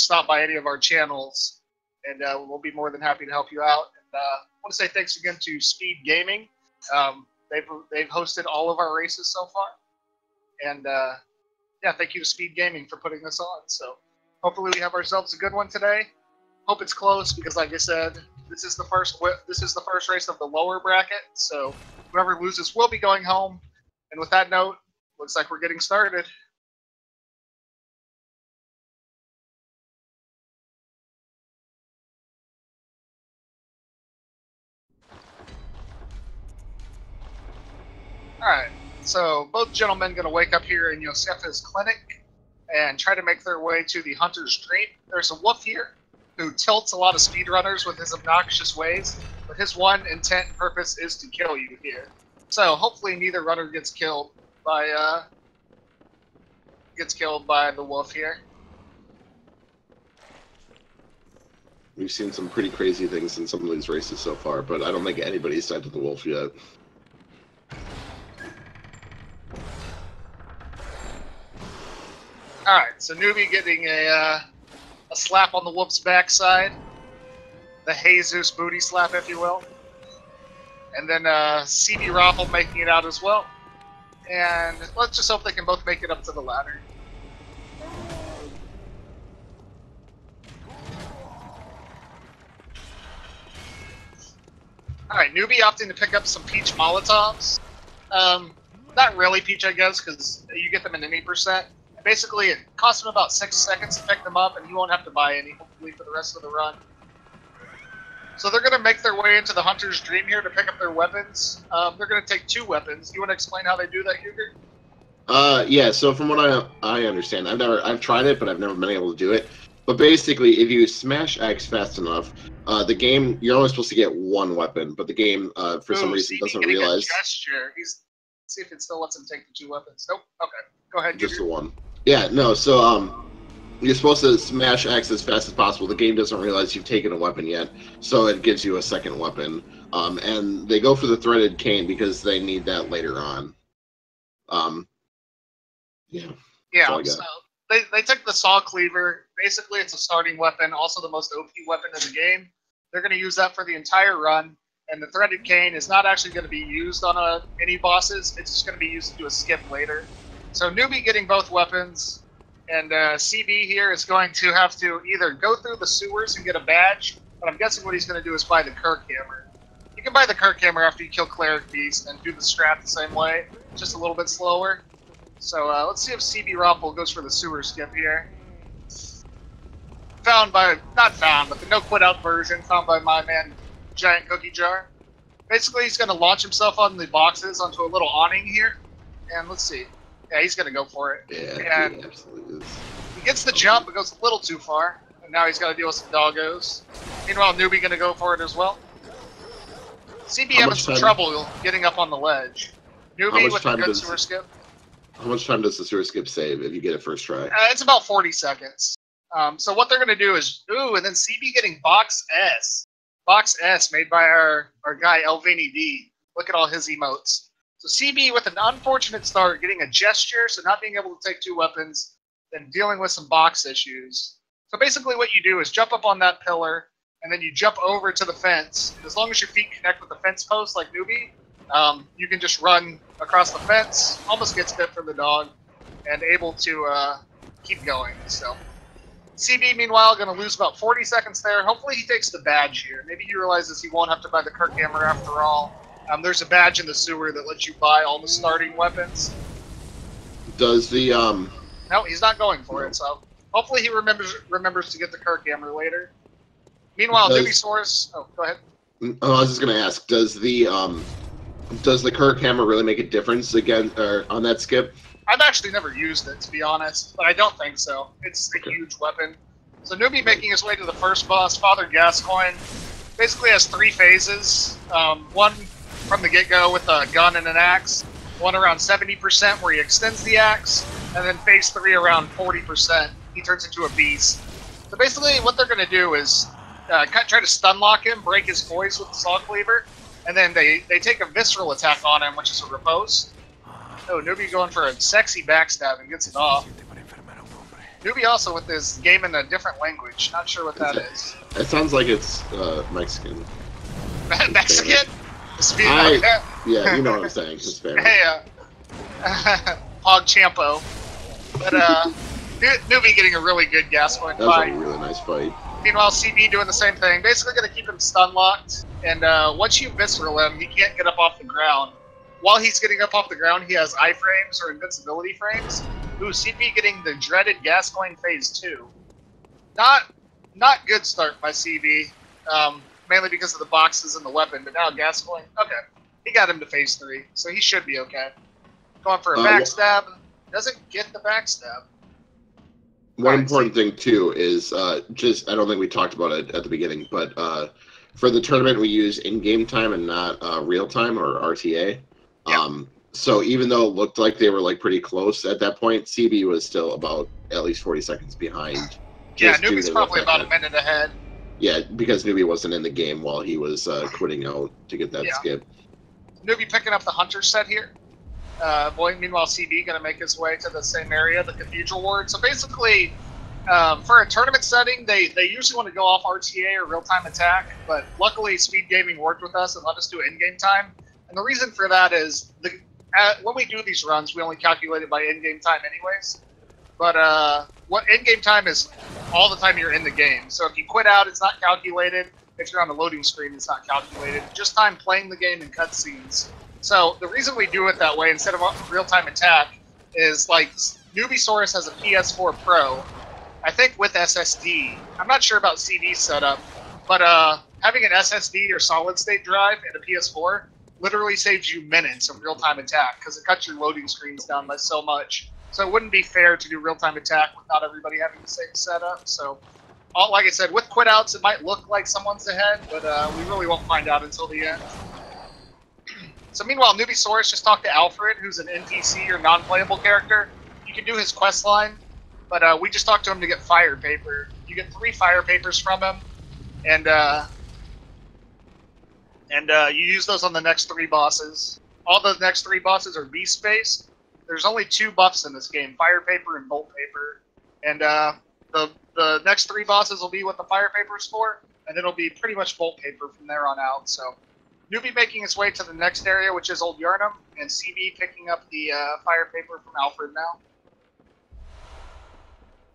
stop by any of our channels, and we'll be more than happy to help you out. And I want to say thanks again to Speed Gaming. They've hosted all of our races so far, and yeah, thank you to Speed Gaming for putting this on. So hopefully we have ourselves a good one today. Hope it's close because, like I said, this is the first race of the lower bracket. So whoever loses will be going home. And with that note, looks like we're getting started. Alright, so both gentlemen going to wake up here in Yosefa's clinic and try to make their way to the Hunter's Dream. There's a wolf here who tilts a lot of speedrunners with his obnoxious ways, but his one intent and purpose is to kill you here. So hopefully neither runner gets killed by the wolf here. We've seen some pretty crazy things in some of these races so far, but I don't think anybody's died to the wolf yet. Alright, so Newbie getting a slap on the wolf's backside. The Jesus booty slap, if you will. And then cbrofl making it out as well. And let's just hope they can both make it up to the ladder. Alright, Newbie opting to pick up some Peach Molotovs. Not really Peach, I guess, because you get them in any percent. Basically, it costs him about 6 seconds to pick them up, and he won't have to buy any, hopefully, for the rest of the run. So they're going to make their way into the Hunter's Dream here to pick up their weapons. They're going to take 2 weapons. Do you want to explain how they do that, Huger? Yeah, so from what I understand, I've tried it, but I've never been able to do it. But basically, if you smash X fast enough, the game, you're only supposed to get 1 weapon, but the game, for some reason, doesn't realize... A gesture. Let's see if it still lets him take the 2 weapons. Nope. Okay. Go ahead, just the 1. Yeah, no, so, you're supposed to smash X as fast as possible. The game doesn't realize you've taken a weapon yet, so it gives you a second weapon. And they go for the threaded cane because they need that later on. Yeah. Yeah, so they took the saw cleaver. Basically, it's a starting weapon, also the most OP weapon in the game. They're going to use that for the entire run, and the threaded cane is not actually going to be used on any bosses. It's just going to be used to do a skip later. So Newbie getting both weapons, and CB here is going to have to either go through the sewers and get a badge, but I'm guessing what he's going to do is buy the Kirk Hammer. You can buy the Kirk Hammer after you kill Cleric Beast and do the strat the same way, just a little bit slower. So let's see if cbrofl goes for the sewer skip here. Not found, but the no quit out version found by my man Giant Cookie Jar. Basically, he's going to launch himself on the boxes onto a little awning here, and let's see. Yeah, he's going to go for it. Yeah, he absolutely is. He gets the jump, but goes a little too far. And now he's got to deal with some doggos. Meanwhile, Newbie going to go for it as well. CB having some trouble getting up on the ledge. Newbie with a good sewer skip. How much time does the sewer skip save if you get it first try? It's about 40 seconds. So what they're going to do is... Ooh, and then CB getting Box S. Box S made by our guy, Elvini D. Look at all his emotes. So CB with an unfortunate start, getting a gesture, so not being able to take 2 weapons, then dealing with some box issues. So basically what you do is jump up on that pillar, and then you jump over to the fence. And as long as your feet connect with the fence post like Newbie, you can just run across the fence, almost gets bit from the dog, and able to keep going. So CB, meanwhile, going to lose about 40 seconds there. Hopefully he takes the badge here. Maybe he realizes he won't have to buy the Kirk Hammer after all. There's a badge in the sewer that lets you buy all the starting weapons. Does the No, he's not going for it. So hopefully he remembers to get the Kirk Hammer later. Meanwhile, Newbiesaurus. Oh, go ahead. Oh, I was just going to ask. Does the Kirk Hammer really make a difference again on that skip? I've actually never used it, to be honest, but I don't think so. It's a huge weapon. So Newbie making his way to the first boss, Father Gascoigne, basically has 3 phases. One from the get-go with a gun and an axe, one around 70% where he extends the axe, and then phase 3 around 40%. He turns into a beast. So basically what they're going to do is try to stun lock him, break his voice with the saw cleaver, and then they take a visceral attack on him, which is a riposte. Oh, Newbie going for a sexy backstab and gets it off. Newbie also with this game in a different language. Not sure what that is. It sounds like it's Mexican. Mexican? Yeah, you know what I'm saying. Hispanic. Hey, Hog Champo. But, Newbie getting a really good gas point That was fight. a really nice fight. Meanwhile, CB doing the same thing. Basically going to keep him stun locked. And once you visceral him, he can't get up off the ground. While he's getting up off the ground, he has iframes or invincibility frames. Ooh, CB getting the dreaded Gascoigne Phase 2. Not good start by CB. Mainly because of the boxes and the weapon, but now Gascoigne, okay. He got him to Phase 3, so he should be okay. Going for a backstab. Doesn't get the backstab. One important thing, too, is I don't think we talked about it at the beginning, but for the tournament we use in-game time and not real-time or RTA. Yep. So even though it looked like they were like pretty close at that point, CB was still about at least 40 seconds behind. Yeah, Newbie's probably about a minute ahead. Yeah, because Newbie wasn't in the game while he was quitting out to get that skip. Newbie picking up the Hunter set here. Meanwhile, CB going to make his way to the same area, the Cathedral Ward. So basically, for a tournament setting, they usually want to go off RTA or real-time attack, but luckily Speed Gaming worked with us and let us do in-game time. And the reason for that is when we do these runs, we only calculate it by in-game time anyways. But what in-game time is all the time you're in the game. So if you quit out, it's not calculated. If you're on the loading screen, it's not calculated. Just time playing the game in cutscenes. So the reason we do it that way instead of real-time attack is like Newbiesaurus has a PS4 Pro, I think with SSD. I'm not sure about CD setup, but having an SSD or solid-state drive in a PS4 literally saves you minutes of real-time attack because it cuts your loading screens down by so much. So it wouldn't be fair to do real-time attack without everybody having the same setup. So, like I said, with quit-outs, it might look like someone's ahead, but we really won't find out until the end. So meanwhile, Newbiesaurus just talked to Alfred, who's an NPC or non-playable character. You can do his quest line, but we just talked to him to get fire paper. You get 3 fire papers from him, and you use those on the next 3 bosses. All the next 3 bosses are beast-based. There's only 2 buffs in this game, fire paper and bolt paper. And the next 3 bosses will be what the fire paper is for, and it'll be pretty much bolt paper from there on out. So Newbie making his way to the next area, which is Old Yarnum, and CB picking up the fire paper from Alfred now.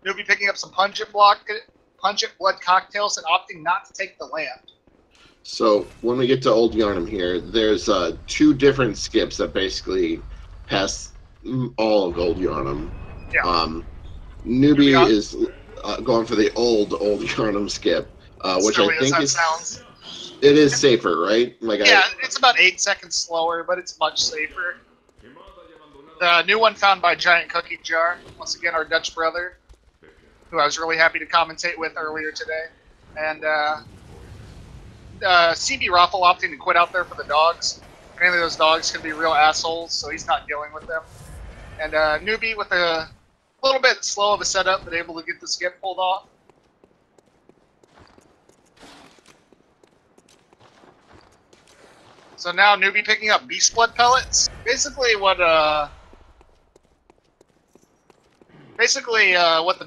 Newbie picking up some pungent blood cocktails and opting not to take the lamp. So when we get to Old Yarnum here, there's 2 different skips that basically pass all of Old Yarnum. Yeah. Newbie is going for the old Yarnum skip, which I think sounds. It is safer, right? It's about 8 seconds slower, but it's much safer. The new one found by Giant Cookie Jar, once again our Dutch brother, who I was really happy to commentate with earlier today, and cbrofl opting to quit out there for the dogs. Mainly those dogs can be real assholes, so he's not dealing with them. And Newbie with a little bit slow of a setup, but able to get the skip pulled off. So now Newbie picking up beast blood pellets. Basically what the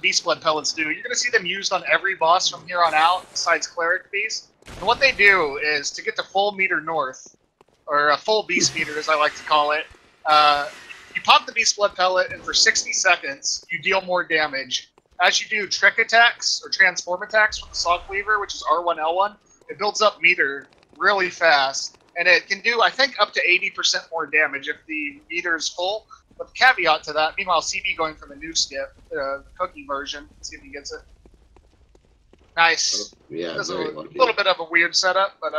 beast blood pellets do, you're gonna see them used on every boss from here on out, besides cleric beast. And what they do is to get to full meter north, or a full beast meter as I like to call it, you pop the beast blood pellet, and for 60 seconds, you deal more damage. As you do trick attacks, or transform attacks with the Saw Cleaver, which is R1L1, it builds up meter really fast. And it can do, I think, up to 80% more damage if the meter is full. But the caveat to that, meanwhile, CB going for the new skip, the cookie version. Let's see if he gets it. Nice. Yeah, a little bit of a weird setup, but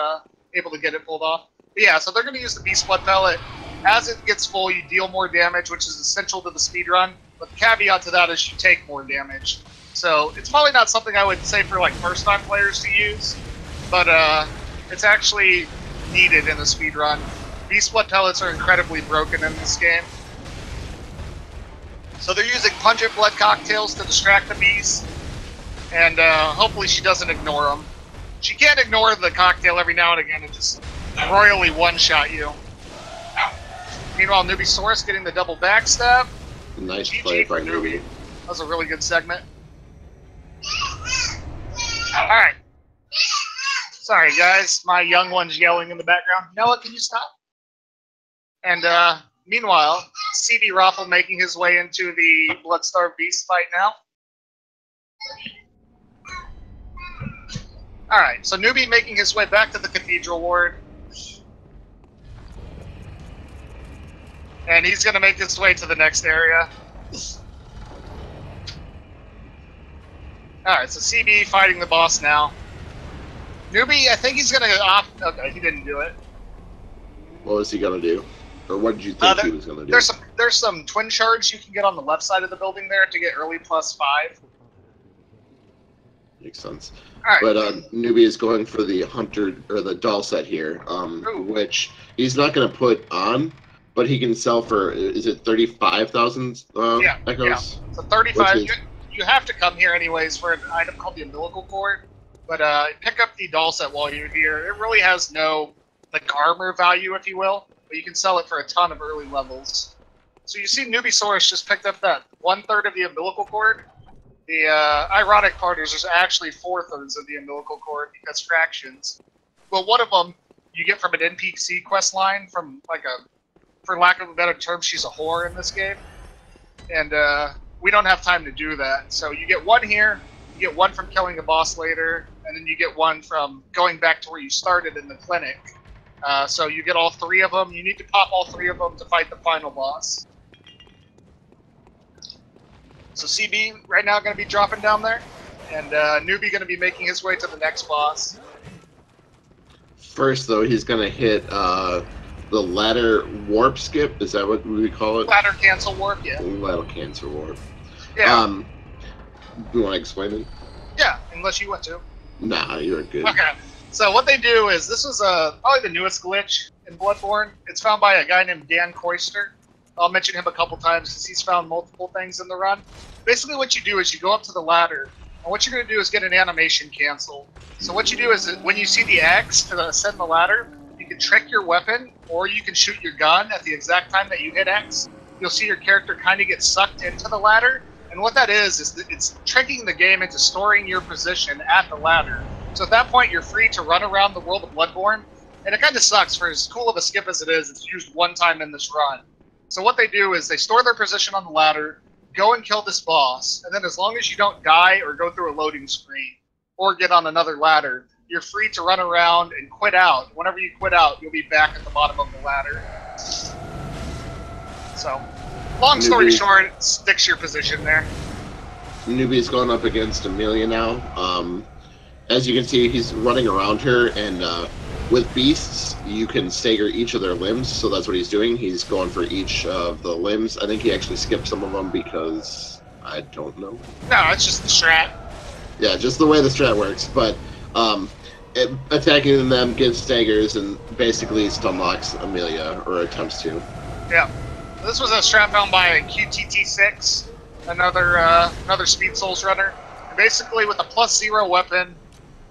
able to get it pulled off. But yeah, so they're going to use the Beast Blood Pellet. As it gets full, you deal more damage, which is essential to the speedrun. But the caveat to that is you take more damage. So it's probably not something I would say for like first-time players to use, but it's actually needed in the speedrun. Beast Blood Pellets are incredibly broken in this game. So they're using pungent blood cocktails to distract the beast, and hopefully she doesn't ignore them. She can't ignore the cocktail every now and again and just royally one-shot you. Meanwhile, Newbiesaurus getting the double backstab. Nice play by Newbie. That was a really good segment. Sorry, guys. My young one's yelling in the background. Noah, can you stop? And meanwhile, cbrofl making his way into the Bloodstarved Beast fight now. Alright, so Newbie making his way back to the Cathedral Ward. And he's going to make his way to the next area. Alright, so CB fighting the boss now. Newbie, I think he's going to opt... Okay, he didn't do it. What was he going to do? Or what did you think he was going to do? There's some twin shards you can get on the left side of the building there to get early +5. Makes sense. Right. But Newbie is going for the hunter or the doll set here, which he's not going to put on, but he can sell for, is it 35,000 echoes? Yeah. So 35. You have to come here anyways for an item called the umbilical cord, but pick up the doll set while you're here. It really has no armor value, if you will, but you can sell it for a ton of early levels. So you see Newbiesaurus just picked up that 1/3 of the umbilical cord. The ironic part is there's actually 4/3 of the umbilical cord because fractions. But one of them you get from an NPC quest line from for lack of a better term, she's a whore in this game. And we don't have time to do that. So you get one here, you get one from killing a boss later, and then you get one from going back to where you started in the clinic. So you get all 3 of them. You need to pop all 3 of them to fight the final boss. So CB right now going to be dropping down there, and Newbie going to be making his way to the next boss. First, though, he's going to hit the ladder warp skip. Is that what we call it? Ladder cancel warp, yeah. Ladder cancel warp. Yeah. You want to explain it? Yeah, unless you want to. Nah, you're good. Okay. So what they do is, this was probably the newest glitch in Bloodborne. It's found by a guy named Dan Koister. I'll mention him a couple times because he's found multiple things in the run. Basically what you do is you go up to the ladder, and what you're going to do is get an animation cancel. So what you do is when you see the X to ascend the ladder, you can trick your weapon, or you can shoot your gun at the exact time that you hit X. You'll see your character kind of get sucked into the ladder, and what that is it's tricking the game into storing your position at the ladder. So at that point, you're free to run around the world of Bloodborne, and it kind of sucks. For as cool of a skip as it is, it's used one time in this run. So what they do is they store their position on the ladder, go and kill this boss, and then as long as you don't die or go through a loading screen or get on another ladder, you're free to run around and quit out. Whenever you quit out, you'll be back at the bottom of the ladder. So, long story short, sticks your position there. Newbie's going up against Amelia now. As you can see, he's running around her, and with beasts, you can stagger each of their limbs, so that's what he's doing. He's going for each of the limbs. I think he actually skipped some of them because I don't know. No, it's just the strat. Yeah, just the way the strat works, but attacking them gives staggers and basically stun locks Amelia, or attempts to. Yeah. This was a strat found by QTT6, another Speed Souls runner. And basically, with a +0 weapon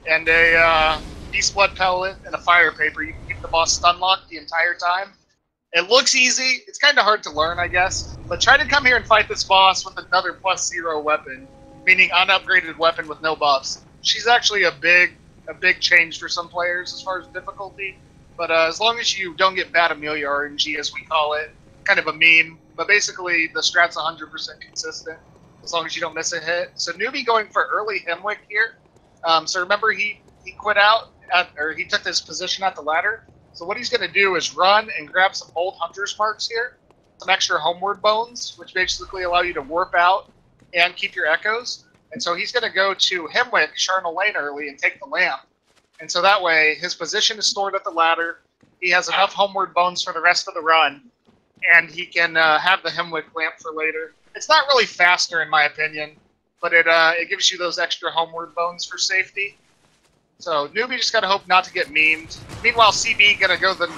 and a Beast Blood pellet and a fire paper, you can keep the boss stun locked the entire time. It looks easy. It's kind of hard to learn, I guess. But try to come here and fight this boss with another +0 weapon, meaning unupgraded weapon with no buffs. She's actually a big change for some players as far as difficulty. But as long as you don't get bad Amelia RNG, as we call it, kind of a meme. But basically, the strat's 100% consistent as long as you don't miss a hit. So Newbie going for early Hemwick here. So remember he quit out, or he took his position at the ladder. So what he's going to do is run and grab some old Hunter's Marks here, some extra Homeward Bones, which basically allow you to warp out and keep your echoes. And so he's going to go to Hemwick, Charnel Lane early, and take the lamp. And so that way, his position is stored at the ladder. He has enough Homeward Bones for the rest of the run, and he can have the Hemwick lamp for later. It's not really faster, in my opinion, but it gives you those extra Homeward Bones for safety. So Newbie just gotta hope not to get memed. Meanwhile, CB gonna go the...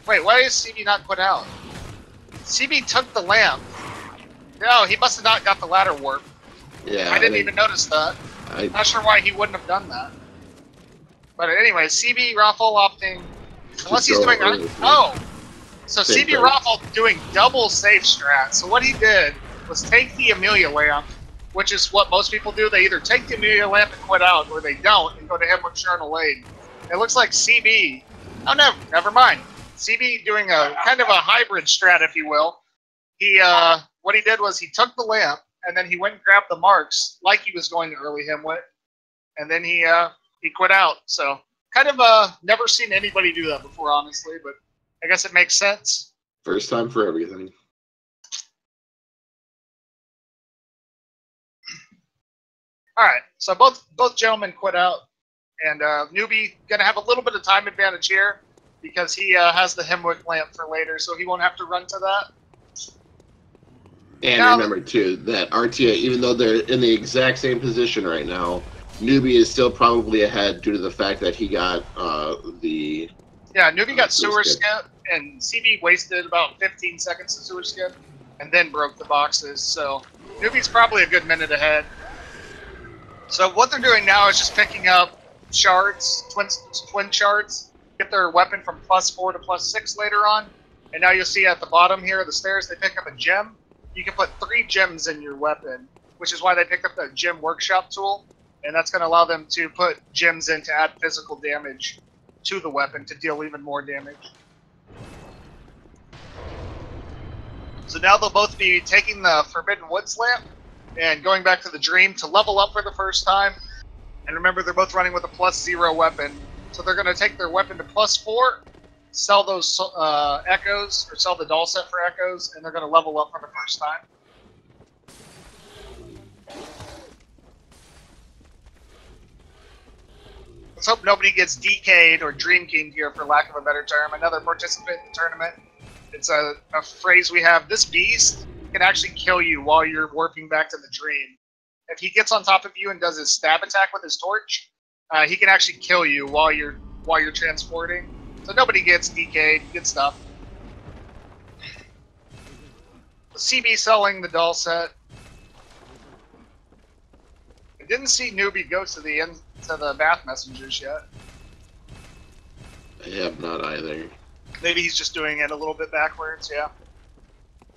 Wait, why is CB not quit out? CB took the lamp. No, he must have not got the ladder warp. Yeah, I didn't even notice that. Not sure why he wouldn't have done that. But anyway, cbrofl opting... Unless he's doing... Oh! So cbrofl doing double safe strat. So what he did was take the Amelia lamp, which is what most people do. They either take the Amelia lamp and quit out, or they don't and go to Hemwick Charnel Lane. It looks like CB. Oh no, never mind. CB doing a kind of a hybrid strat, if you will. He what he did was he took the lamp and then he went and grabbed the marks like he was going to early Hemwick, and then he quit out. So kind of never seen anybody do that before, honestly, but I guess it makes sense. First time for everything. All right, so both gentlemen quit out, and Newbie gonna have a little bit of time advantage here because he has the Hemwick lamp for later, so he won't have to run to that. And now, remember too that RTA, even though they're in the exact same position right now, Newbie is still probably ahead due to the fact that he got the. Yeah, Newbie got sewer skip, and CB wasted about 15 seconds of sewer skip, and then broke the boxes. So Newbie's probably a good minute ahead. So what they're doing now is just picking up shards, twin shards, get their weapon from +4 to +6 later on. And now you'll see at the bottom here of the stairs, they pick up a gem. You can put 3 gems in your weapon, which is why they picked up that gem workshop tool. And that's going to allow them to put gems in to add physical damage to the weapon to deal even more damage. So now they'll both be taking the Forbidden Woods lamp and going back to the Dream to level up for the first time. And remember, they're both running with a +0 weapon. So they're going to take their weapon to +4, sell those echoes, or sell the doll set for echoes, and they're going to level up for the first time. Let's hope nobody gets DK'd or Dream King'd here, for lack of a better term. Another participant in the tournament. It's a phrase we have. This beast can actually kill you while you're warping back to the Dream. If he gets on top of you and does his stab attack with his torch, he can actually kill you while you're transporting. So nobody gets DK'd. Good stuff. CB selling the doll set. I didn't see Newbie go to the Bath Messengers yet. I have not either. Maybe he's just doing it a little bit backwards, yeah.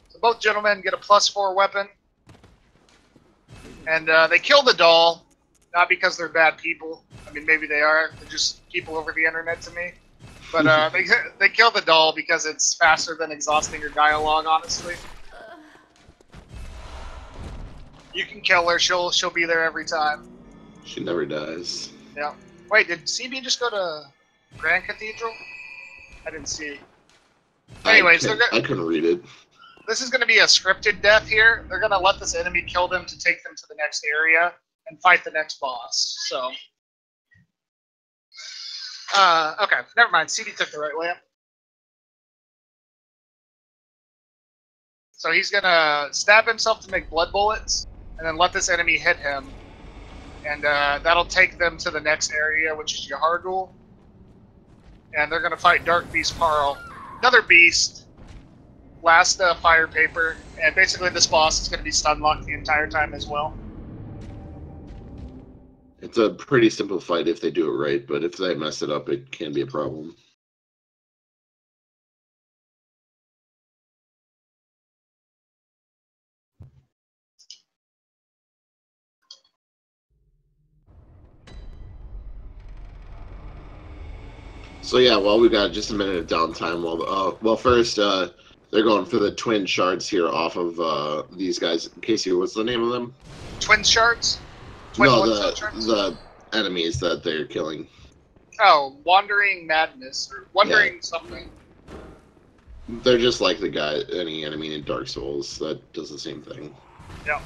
So both gentlemen get a +4 weapon. And they kill the doll, not because they're bad people. I mean, maybe they are. They're just people over the internet to me. But they kill the doll because it's faster than exhausting your dialogue, honestly. You can kill her. She'll be there every time. She never dies. Yeah. Wait, did CB just go to Grand Cathedral? I didn't see. Anyways, I couldn't read it. This is going to be a scripted death here. They're going to let this enemy kill them to take them to the next area and fight the next boss. So, okay, never mind. CB took the right lamp. So he's going to stab himself to make blood bullets, and then let this enemy hit him. And that'll take them to the next area, which is Yahargul. And they're going to fight Dark Beast Parl. Another beast. Last fire paper. And basically this boss is going to be stun locked the entire time as well. It's a pretty simple fight if they do it right, but if they mess it up, it can be a problem. So yeah, well, we've got just a minute of downtime. Well, first, they're going for the twin shards here off of these guys. Casey, what's the name of them? Twin shards? The enemies that they're killing. Oh, Wandering Madness, or Wandering something. They're just like any enemy in Dark Souls that does the same thing. Yeah.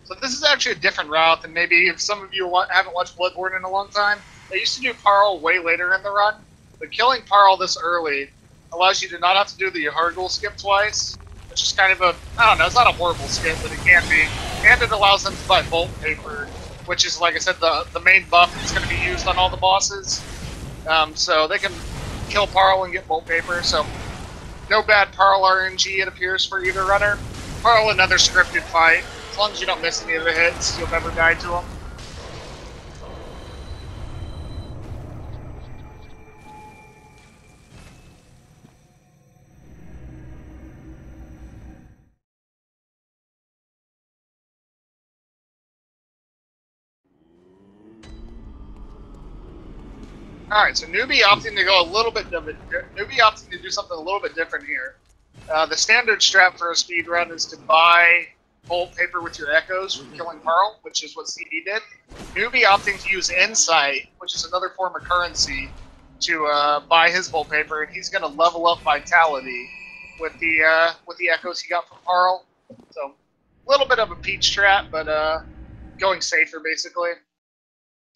So this is actually a different route than maybe if some of you haven't watched Bloodborne in a long time. They used to do Parl way later in the run, but killing Parl this early allows you to not have to do the Yahargul skip twice, which is kind of I don't know, it's not a horrible skip, but it can be. And it allows them to buy Bolt Paper, which is, like I said, the main buff that's going to be used on all the bosses. So they can kill Parl and get Bolt Paper, so no bad Parl RNG, it appears, for either runner. Parl, another scripted fight. As long as you don't miss any of the hits, you'll never die to them. All right, so Newbie opting to go a little bit different. Newbie opting to do something a little bit different here. The standard strat for a speed run is to buy bolt paper with your echoes from killing Pearl, which is what CB did. Newbie opting to use Insight, which is another form of currency, to buy his bolt paper, and he's going to level up Vitality with the echoes he got from Pearl. So a little bit of a peach strat, but going safer basically.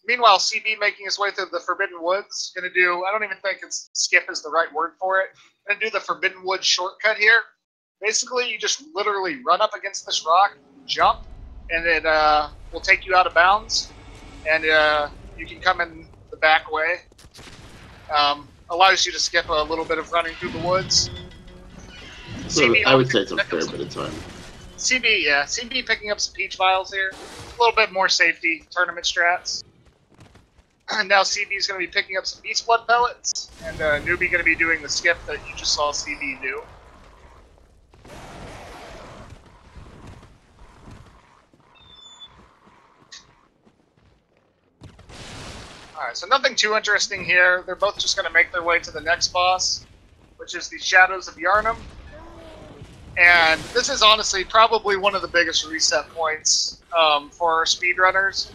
Meanwhile, CB making his way through the Forbidden Woods, gonna do, I don't even think it's skip is the right word for it. Gonna do the Forbidden Woods shortcut here. Basically, you just literally run up against this rock, jump, and it will take you out of bounds, and you can come in the back way. Allows you to skip a little bit of running through the woods. So I would say it's a fair bit of time. CB, yeah, CB picking up some peach vials here. A little bit more safety, tournament strats. And now CB is going to be picking up some Beast Blood pellets, and Newbie going to be doing the skip that you just saw CB do. Alright, so nothing too interesting here. They're both just going to make their way to the next boss, which is the Shadows of Yharnam. And this is honestly probably one of the biggest reset points for speedrunners.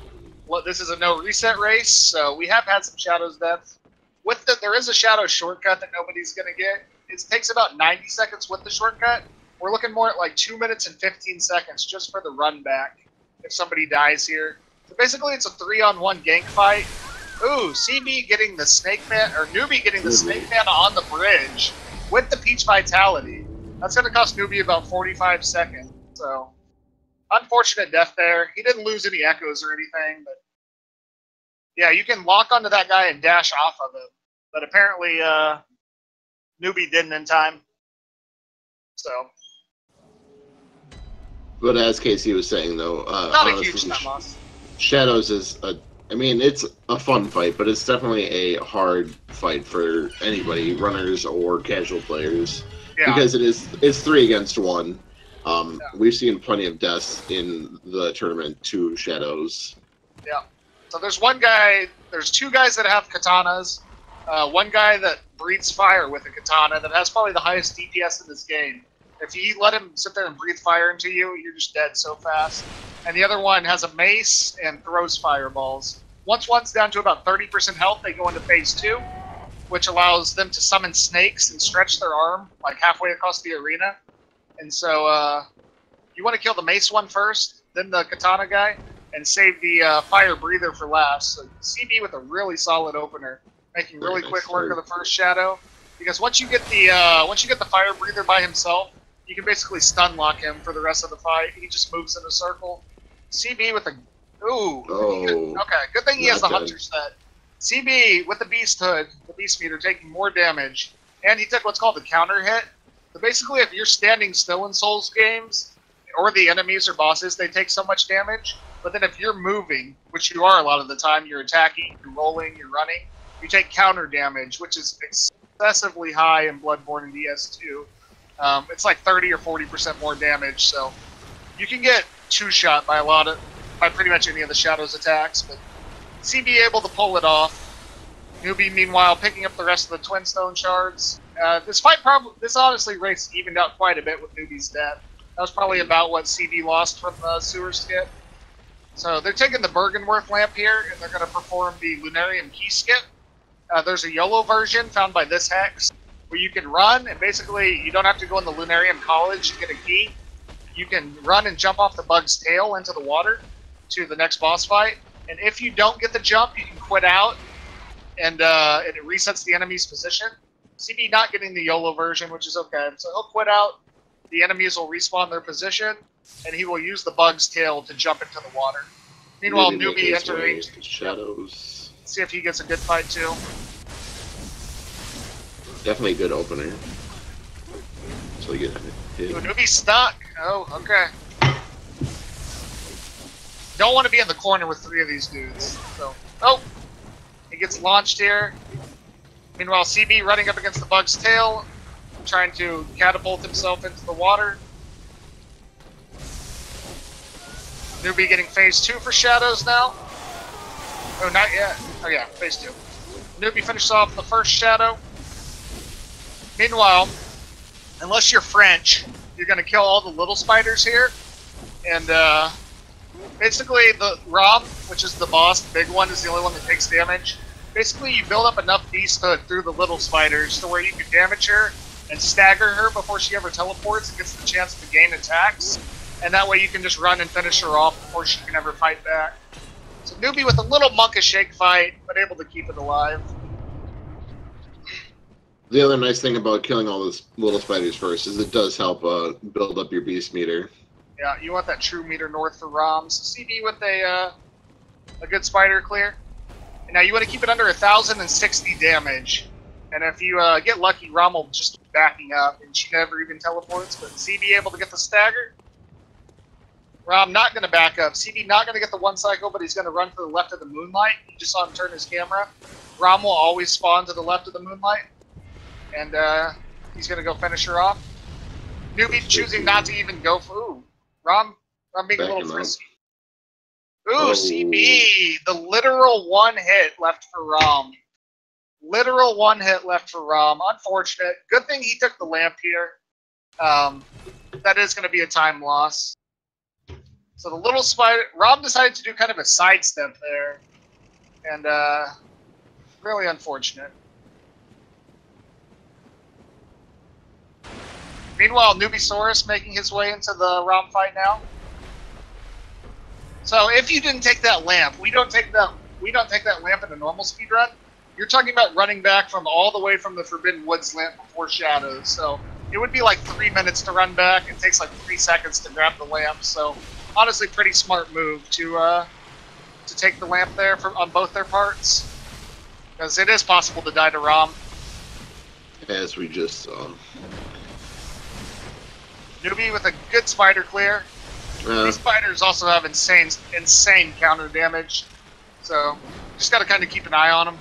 Well, this is a no reset race, so we have had some Shadows deaths. There is a Shadow shortcut that nobody's going to get. It takes about 90 seconds with the shortcut. We're looking more at like 2 minutes and 15 seconds just for the run back if somebody dies here. So basically it's a 3-on-1 gank fight. Ooh, CB getting the Snake Man, or Newbie getting the Snake Man on the bridge with the Peach Vitality. That's going to cost Newbie about 45 seconds, so unfortunate death there. He didn't lose any echoes or anything, but yeah, you can lock onto that guy and dash off of him. But apparently, Newbie didn't in time. So. But as Casey was saying, though, not honestly, a huge net loss. Shadows is I mean, it's a fun fight, but it's definitely a hard fight for anybody, runners or casual players, because it's 3 against 1. We've seen plenty of deaths in the tournament to Shadows. Yeah. So there's two guys that have katanas. One guy that breathes fire with a katana that has probably the highest DPS in this game. If you let him sit there and breathe fire into you, you're just dead so fast. And the other one has a mace and throws fireballs. Once one's down to about 30% health, they go into phase 2, which allows them to summon snakes and stretch their arm like halfway across the arena. And so you want to kill the mace one first, then the katana guy, and save the fire breather for last. So CB with a really solid opener, making really quick work of the first shadow. Because once you get the fire breather by himself, you can basically stun lock him for the rest of the fight. He just moves in a circle. CB with a okay, good thing he has the hunter set. CB with the beast hood, the beast meter, taking more damage, and he took what's called the counter hit. So basically, if you're standing still in Souls games, or the enemies or bosses, they take so much damage. But then if you're moving, which you are a lot of the time, you're attacking, you're rolling, you're running, you take counter damage, which is excessively high in Bloodborne and DS2. It's like 30 or 40% more damage, so you can get two-shot by pretty much any of the Shadows attacks, but CB able to pull it off. Newbie, meanwhile, picking up the rest of the Twin Stone shards. This honestly race evened out quite a bit with Newbie's death. That was probably about what CB lost from the sewer skip. So they're taking the Bergenworth lamp here, and they're going to perform the Lunarium key skip. There's a YOLO version found by this hex, where you can run, and basically you don't have to go in the Lunarium College to get a key. You can run and jump off the bug's tail into the water to the next boss fight. And if you don't get the jump, you can quit out, and it resets the enemy's position. CB not getting the YOLO version, which is okay. So he'll quit out, the enemies will respawn their position, and he will use the bug's tail to jump into the water. Meanwhile, Newbie entering Shadows. See if he gets a good fight too. Definitely a good opener. So you get hit. Ooh, Newbie's stuck. Oh, okay. Don't want to be in the corner with 3 of these dudes. So, he gets launched here. Meanwhile, CB running up against the bug's tail, trying to catapult himself into the water. Newbie getting phase 2 for Shadows now. Oh, not yet. Oh yeah, phase 2. Newbie finishes off the first shadow. Meanwhile, unless you're French, you're going to kill all the little spiders here. And basically the Rom, which is the boss, the big one, is the only one that takes damage. Basically, you build up enough beasthood through the little spiders to where you can damage her and stagger her before she ever teleports and gets the chance to gain attacks. And that way you can just run and finish her off before she can ever fight back. So Newbie with a little monkish shake fight, but able to keep it alive. The other nice thing about killing all those little spiders first is it does help build up your beast meter. Yeah, you want that true meter north for Rom. So CB with a good spider clear. And now you want to keep it under 1,060 damage. And if you get lucky, Rom will just keep backing up, and she never even teleports. But CB able to get the stagger. Rom not going to back up. CB not going to get the one cycle, but he's going to run to the left of the moonlight. You just saw him turn his camera. Rom will always spawn to the left of the moonlight. And he's going to go finish her off. Newbie choosing not to even go for... Ooh, Rom being a little frisky. Ooh, oh. CB! The literal one hit left for Rom. Literal one hit left for Rom. Unfortunate. Good thing he took the lamp here. That is going to be a time loss. So the little spider... Rom decided to do kind of a sidestep there. And really unfortunate. Meanwhile, Newbiesaurus making his way into the Rom fight now. So if you didn't take that lamp, we don't take that lamp in a normal speedrun. You're talking about running back from all the way from the Forbidden Woods lamp before Shadows. So it would be like 3 minutes to run back. It takes like 3 seconds to grab the lamp. So honestly, pretty smart move to take the lamp there on both their parts, because it is possible to die to Rom. As we just saw. Newbie with a good spider clear. These spiders also have insane counter damage, so just got to kind of keep an eye on them.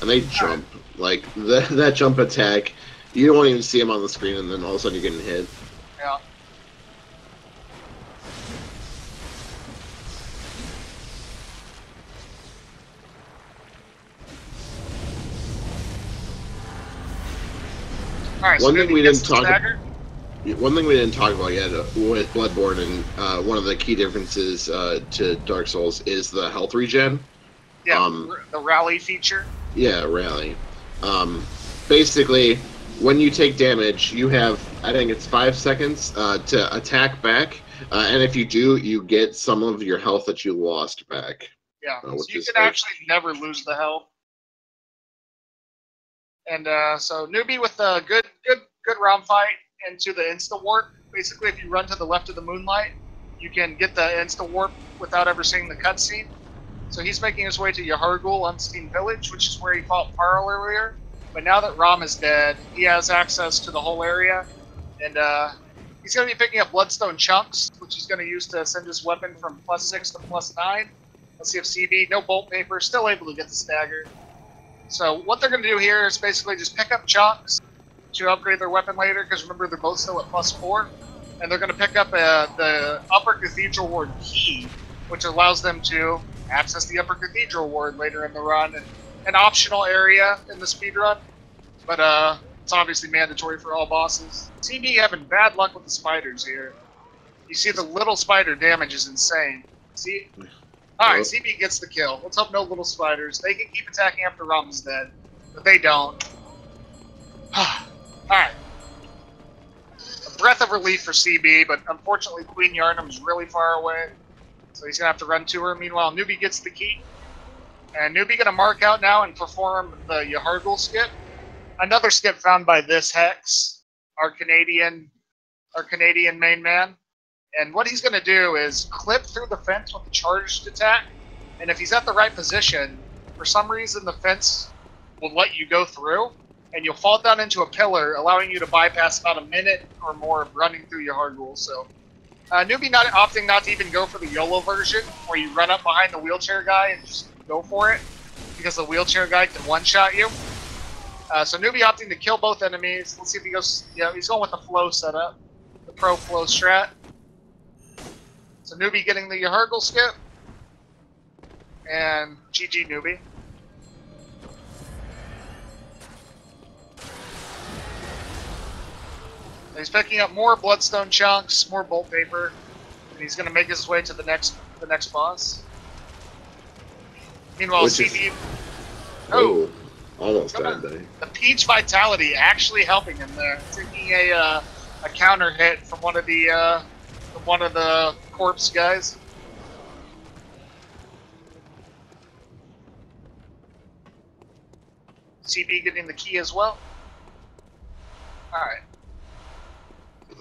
And they jump, like that jump attack. You don't even see them on the screen, and then all of a sudden you're getting hit. Yeah. All right. One thing we didn't talk about yet with Bloodborne, and one of the key differences to Dark Souls is the health regen. Yeah, the rally feature. Yeah, rally. Basically, when you take damage, you have, I think it's 5 seconds to attack back, and if you do, you get some of your health that you lost back. Yeah, so you can actually never lose the health. And so Newbie with a good round fight into the insta warp. Basically, if you run to the left of the moonlight, you can get the insta warp without ever seeing the cutscene. So he's making his way to Yahargul Unseen Village, which is where he fought Parl earlier. But now that Rom is dead, he has access to the whole area, and he's going to be picking up Bloodstone chunks, which he's going to use to send his weapon from +6 to +9. Let's see if CB, no bolt paper, still able to get the stagger. So what they're going to do here is basically just pick up chunks to upgrade their weapon later, because remember they're both still at +4, and they're going to pick up the Upper Cathedral Ward key, which allows them to access the Upper Cathedral Ward later in the run, and an optional area in the speedrun, but it's obviously mandatory for all bosses. CB having bad luck with the spiders here. You see the little spider damage is insane. See? Alright, CB gets the kill. Let's hope no little spiders. They can keep attacking after Rom's dead, but they don't. Alright. A breath of relief for CB, but unfortunately Queen Yarnum's really far away, so he's going to have to run to her. Meanwhile, Newbie gets the key. And Newbie gonna mark out now and perform the Yahargul skip. Another skip found by this Hex, our Canadian main man. And what he's gonna do is clip through the fence with the charged attack. And if he's at the right position, for some reason the fence will let you go through, and you'll fall down into a pillar, allowing you to bypass about a minute or more of running through Yahargul. So Newbie opting not to even go for the YOLO version, where you run up behind the wheelchair guy and just go for it, because the wheelchair guy can one-shot you. So Newbie opting to kill both enemies. Let's see if he goes... Yeah, he's going with the flow setup. The pro flow strat. So Newbie getting the Yahargul skip. And GG Newbie. He's picking up more bloodstone chunks, more bolt paper, and he's going to make his way to the next boss. Meanwhile, CB. Oh, almost died there. The Peach Vitality actually helping him there, taking a counter hit from one of the corpse guys. CB getting the key as well. All right.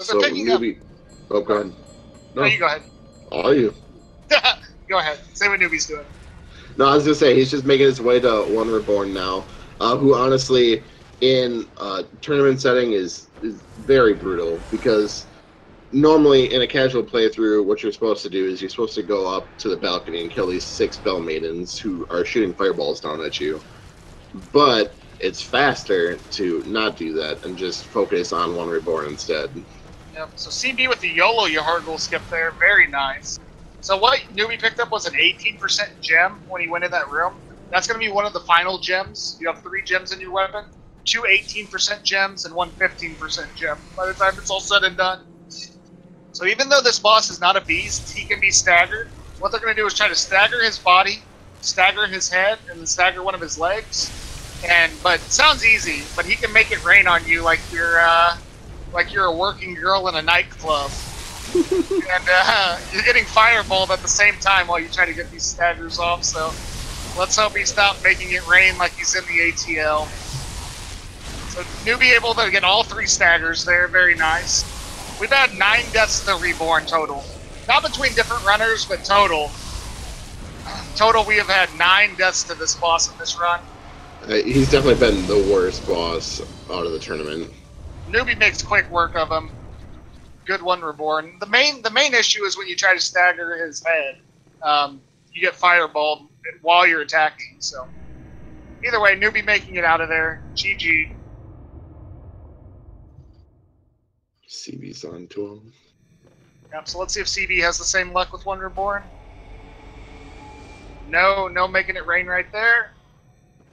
So Newbie. Oh, go ahead. No, you go ahead. Are you? Go ahead. Say what Newbie's doing. No, I was gonna say he's just making his way to One Reborn now, who honestly, in tournament setting, is very brutal because normally in a casual playthrough, what you're supposed to do is you're supposed to go up to the balcony and kill these 6 Bell Maidens who are shooting fireballs down at you. But it's faster to not do that and just focus on One Reborn instead. Yep. So CB with the YOLO Yargle skip there, very nice. So what Newbie picked up was an 18% gem when he went in that room. That's going to be one of the final gems. You have 3 gems in your weapon, 2 18% gems, and 1 15% gem by the time it's all said and done. So even though this boss is not a beast, he can be staggered. What they're going to do is try to stagger his body, stagger his head, and then stagger one of his legs. But it sounds easy, but he can make it rain on you like you're a working girl in a nightclub. And you're getting fireballed at the same time while you try to get these staggers off, so let's hope he's not making it rain like he's in the ATL. So Newbie able to get all 3 staggers there, very nice. We've had 9 deaths to Reborn total. Not between different runners, but total. Total, we have had 9 deaths to this boss in this run. He's definitely been the worst boss out of the tournament. Newbie makes quick work of him. Good One Reborn. The main issue is when you try to stagger his head, you get fireballed while you're attacking. So either way, Newbie making it out of there. GG. CB's on to him. Yep. So let's see if CB has the same luck with One Reborn. No making it rain right there.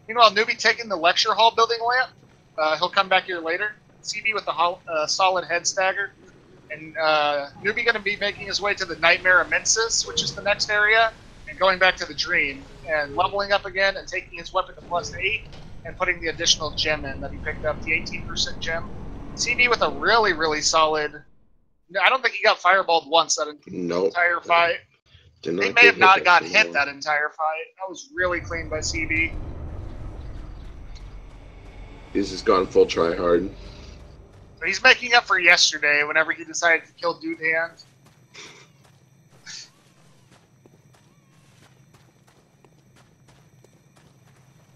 Meanwhile, Newbie taking the lecture hall building lamp. He'll come back here later. CB with the solid head stagger. And Newbie going to be making his way to the Nightmare Immensis, which is the next area, and going back to the Dream, and leveling up again and taking his weapon to +8, and putting the additional gem in that he picked up, the 18% gem. CB with a really, really solid... I don't think he got fireballed once that entire fight. He may have not got hit that entire fight. That was really clean by CB. He's just gone full try hard. So he's making up for yesterday whenever he decided to kill Dude Hand.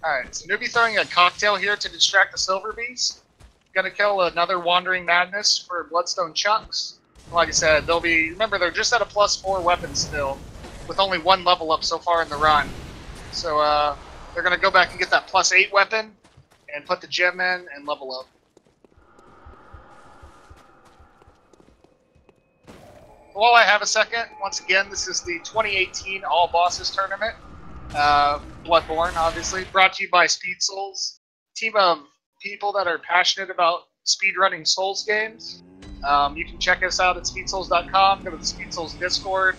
Alright, so Newbie throwing a cocktail here to distract the Silver Beast. Gonna kill another Wandering Madness for Bloodstone Chunks. Like I said, they'll be... Remember, they're just at a +4 weapon still, with only 1 level up so far in the run. So, they're gonna go back and get that +8 weapon, and put the gem in, and level up. While I have a second, once again, this is the 2018 All Bosses Tournament. Bloodborne, obviously. Brought to you by Speed Souls. Team of people that are passionate about speedrunning Souls games. You can check us out at speedsouls.com. Go to the Speed Souls Discord.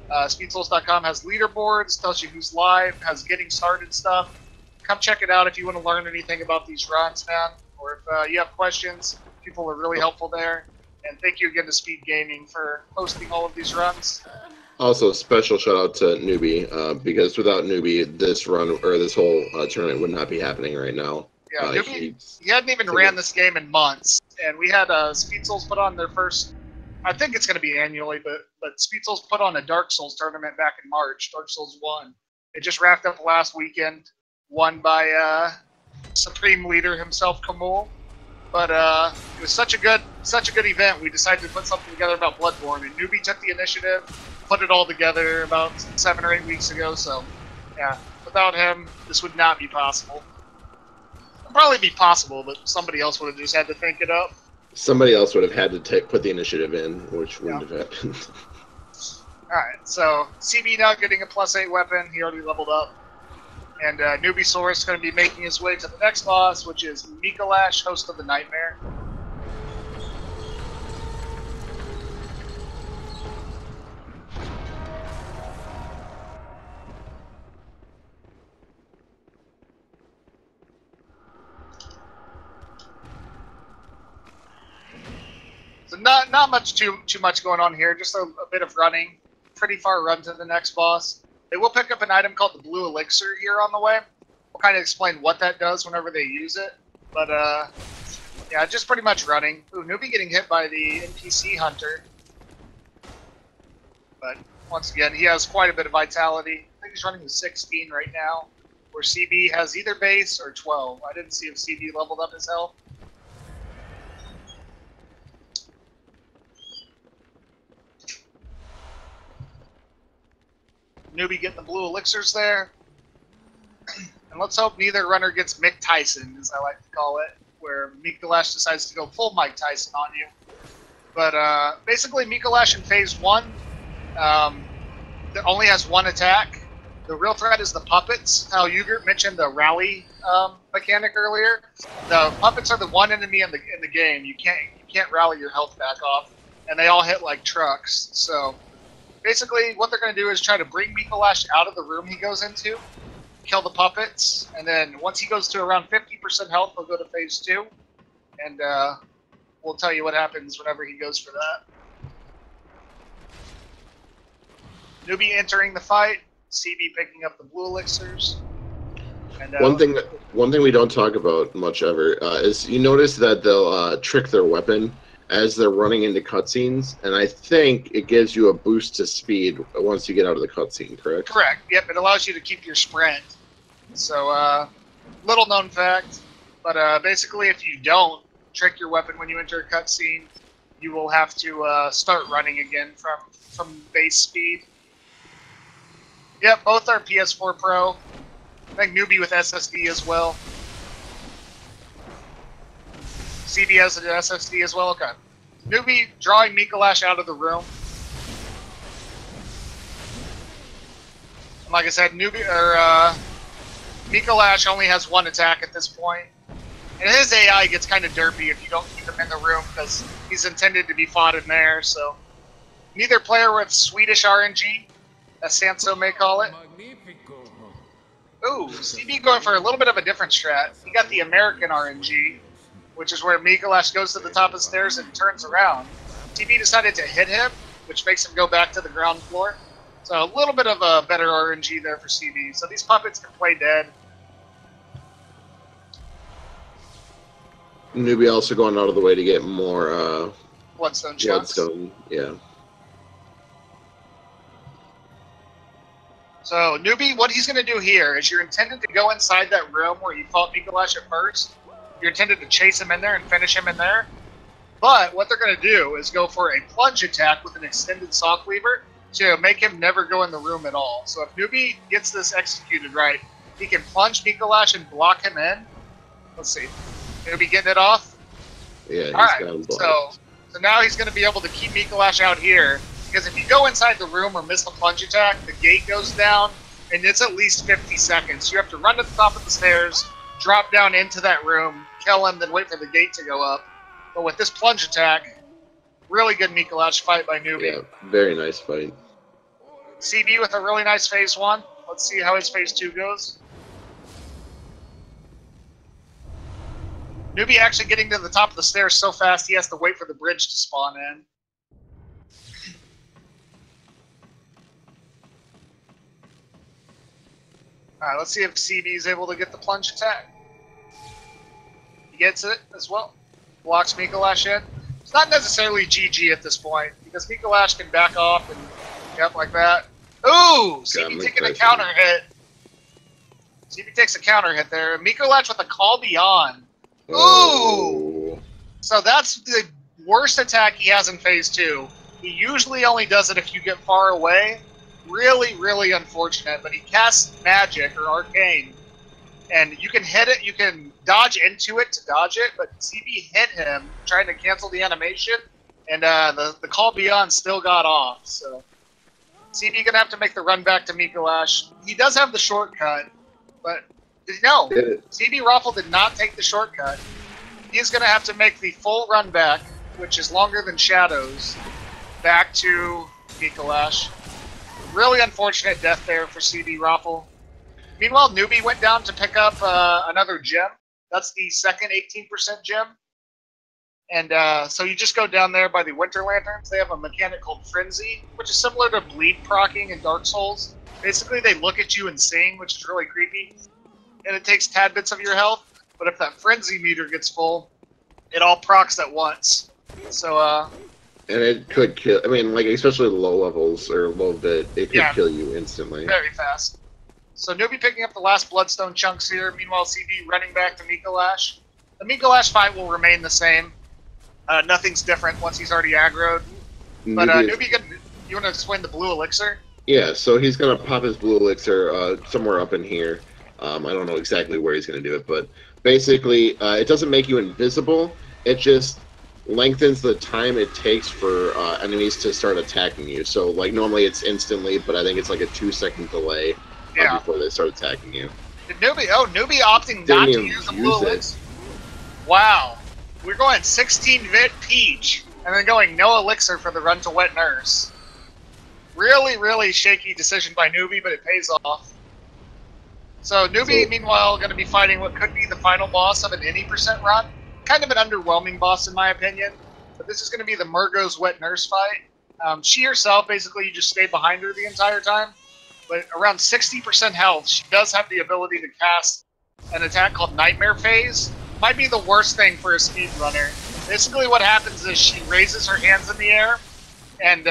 Speedsouls.com has leaderboards, tells you who's live, has getting started stuff. Come check it out if you want to learn anything about these runs, man. Or if you have questions, people are really helpful there. And thank you again to Speed Gaming for hosting all of these runs. Also, special shout out to Newbie, because without Newbie, this run or this whole tournament would not be happening right now. Yeah, Newbie, he hadn't even ran this game in months, and we had Speed Souls put on their first. I think it's going to be annually, but Speed Souls put on a Dark Souls tournament back in March. Dark Souls 1. It just wrapped up last weekend, won by Supreme Leader himself, Kamul. But it was such a good event. We decided to put something together about Bloodborne, and Newbie took the initiative, put it all together about 7 or 8 weeks ago. So, yeah, without him, this would not be possible. It'd probably be possible, but somebody else would have just had to think it up. Somebody else would have had to put the initiative in, which wouldn't have happened. Alright, so CB now getting a +8 weapon. He already leveled up. And Newbiesaurus is going to be making his way to the next boss, which is Mikolash, host of the Nightmare. not much too much going on here. Just a bit of running. Pretty far run to the next boss. They will pick up an item called the Blue Elixir here on the way. We'll kind of explain what that does whenever they use it. But yeah, just pretty much running. Ooh, Newbie getting hit by the NPC hunter. But once again, he has quite a bit of vitality. I think he's running with 16 right now, where CB has either base or 12. I didn't see if CB leveled up his health. Newbie getting the blue elixirs there. And let's hope neither runner gets Mick Tyson, as I like to call it, where Mikolash decides to go full Mike Tyson on you. But basically, Mikolash in phase 1 that only has one attack. The real threat is the puppets. How Ugert mentioned the rally mechanic earlier. The puppets are the one enemy in the game. You can't rally your health back off, and they all hit like trucks. So basically, what they're going to do is try to bring Mikolash out of the room he goes into, kill the puppets, and then once he goes to around 50% health, he'll go to phase 2, and we'll tell you what happens whenever he goes for that. Newbie entering the fight, CB picking up the blue elixirs. And, one thing we don't talk about much ever is you notice that they'll trick their weapon as they're running into cutscenes, and I think it gives you a boost to speed once you get out of the cutscene, correct? Correct. Yep, it allows you to keep your sprint. So, little known fact, but basically if you don't trick your weapon when you enter a cutscene, you will have to start running again from base speed. Yep, both are PS4 Pro. I think Newbie with SSD as well. CB has an SSD as well? Okay. Newbie drawing Mikolash out of the room. And like I said, Mikolash only has one attack at this point. And his AI gets kind of derpy if you don't keep him in the room because he's intended to be fought in there, so. Neither player with Swedish RNG, as Sanso may call it. Ooh, CB going for a little bit of a different strat. He got the American RNG, which is where Mikolash goes to the top of the stairs and turns around. CB decided to hit him, which makes him go back to the ground floor. So a little bit of a better RNG there for CB. So these puppets can play dead. Newbie also going out of the way to get more Bloodstone shots. Bloodstone, yeah. So Newbie, what he's going to do here is you're intended to go inside that room where you fought Mikolash at first. You're intended to chase him in there and finish him in there. But what they're going to do is go for a plunge attack with an extended saw cleaver to make him never go in the room at all. So if Newbie gets this executed right, he can plunge Mikolash and block him in. Let's see. Newbie getting it off? Yeah, he's got him blocked. So now he's going to be able to keep Mikolash out here. Because if you go inside the room or miss the plunge attack, the gate goes down, and it's at least 50 seconds. You have to run to the top of the stairs, drop down into that room, kill him, then wait for the gate to go up. But with this plunge attack, really good Mikolash fight by Newbie. Yeah, very nice fight. CB with a really nice phase 1. Let's see how his phase 2 goes. Newbie actually getting to the top of the stairs so fast he has to wait for the bridge to spawn in. Alright, let's see if CB is able to get the plunge attack. He gets it as well. Blocks Mikolash in. It's not necessarily GG at this point, because Mikolash can back off and yep, like that. Ooh! CB taking a counter hit. CB takes a counter hit there. Mikolash with a call beyond. Ooh! Oh. So that's the worst attack he has in phase 2. He usually only does it if you get far away. Really, really unfortunate, but he casts magic or arcane, and you can hit it, you can dodge into it to dodge it, but CB hit him trying to cancel the animation, and the call beyond still got off, so CB gonna have to make the run back to Mikolash. He does have the shortcut, but no, cbrofl did not take the shortcut. He's gonna have to make the full run back, which is longer than Shadows, back to Mikolash. Really unfortunate death there for cbrofl. Meanwhile, Newbie went down to pick up another gem. That's the second 18% gem. And so you just go down there by the Winter Lanterns. They have a mechanic called Frenzy, which is similar to bleed procking in Dark Souls. Basically, they look at you and sing, which is really creepy. And it takes tad bits of your health. But if that Frenzy meter gets full, it all procs at once. So, and it could kill, I mean, like, especially low levels or low bit, it could yeah, kill you instantly. very fast. So Newbie picking up the last Bloodstone chunks here. Meanwhile, CB running back to Mikolash. The Mikolash fight will remain the same. Nothing's different once he's already aggroed. But Newbie, you want to explain the blue elixir? Yeah, so he's going to pop his blue elixir somewhere up in here. I don't know exactly where he's going to do it, but basically, it doesn't make you invisible. It just lengthens the time it takes for enemies to start attacking you. So, like, normally it's instantly, but I think it's like a 2-second delay before they start attacking you. Did Newbie opting not to use the blue elixir? Wow. We're going 16-bit Peach, and then going no elixir for the run to Wet Nurse. Really, really shaky decision by Newbie, but it pays off. So Newbie, meanwhile, going to be fighting what could be the final boss of an any % run. Kind of an underwhelming boss, in my opinion. But this is going to be the Murgo's Wet Nurse fight. She herself, basically, you just stay behind her the entire time. But around 60% health, she does have the ability to cast an attack called Nightmare Phase. Might be the worst thing for a speedrunner. Basically what happens is she raises her hands in the air, and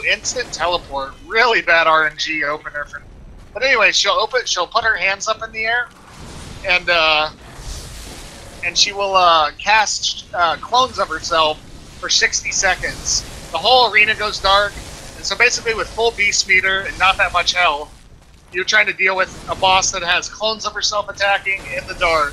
instant teleport. Really bad RNG opener for. But anyway, she'll put her hands up in the air, and she will cast clones of herself for 60 seconds. The whole arena goes dark, and so basically with full beast meter and not that much health, you're trying to deal with a boss that has clones of herself attacking in the dark.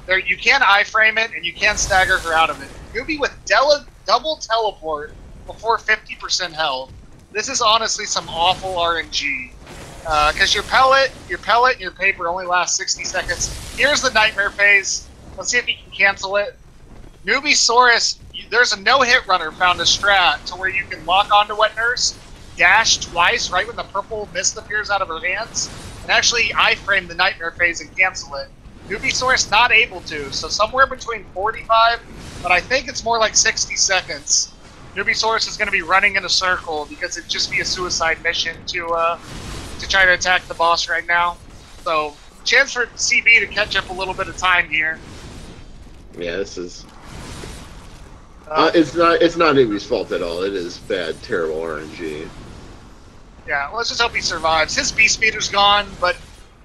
There, you can iframe it, and you can stagger her out of it. Newbie with double teleport before 50% health. This is honestly some awful RNG. Because your pellet, and your paper only last 60 seconds. Here's the Nightmare Phase. Let's see if you can cancel it. Newbiesaurus, there's a no-hit runner found a strat to where you can lock onto Wet Nurse, dash twice right when the purple mist appears out of her hands, and actually iframe the Nightmare Phase and cancel it. Newbiesaurus not able to, so somewhere between 45, but I think it's more like 60 seconds. Newbiesaurus is going to be running in a circle because it'd just be a suicide mission to try to attack the boss right now. So, chance for CB to catch up a little bit of time here. Yeah, this is... it's not Newbie's fault at all. It is bad, terrible RNG. Yeah, let's just hope he survives. His beast meter's gone, but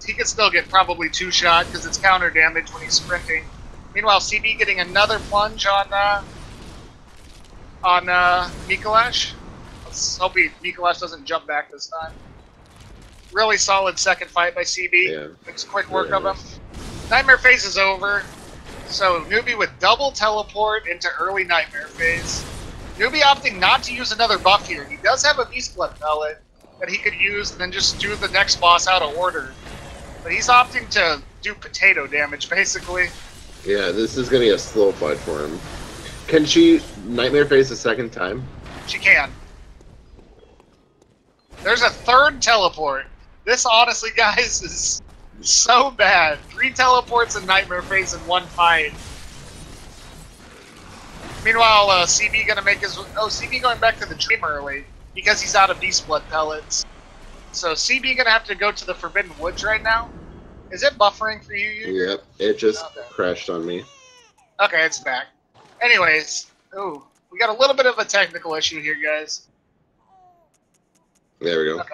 he could still get probably 2-shot because it's counter damage when he's sprinting. Meanwhile, CB getting another plunge on Mikolash. Let's hope Mikolash doesn't jump back this time. Really solid second fight by CB. Yeah. Makes quick work of him. Nightmare Phase is over. So Newbie with double teleport into early Nightmare Phase. Newbie opting not to use another buff here. He does have a Beast Blood pellet that he could use and then just do the next boss out of order. But he's opting to do potato damage, basically. Yeah, this is going to be a slow fight for him. Can she Nightmare Phase a second time? She can. There's a third teleport. This, honestly, guys, is so bad. 3 teleports and Nightmare Phase in one fight. Meanwhile, CB gonna make his... Oh, CB going back to the dream early because he's out of Beast Blood pellets. So CB gonna have to go to the Forbidden Woods right now. Is it buffering for you? Yep, it just crashed on me. Okay, it's back. Anyways, we got a little bit of a technical issue here, guys. There we go. Okay.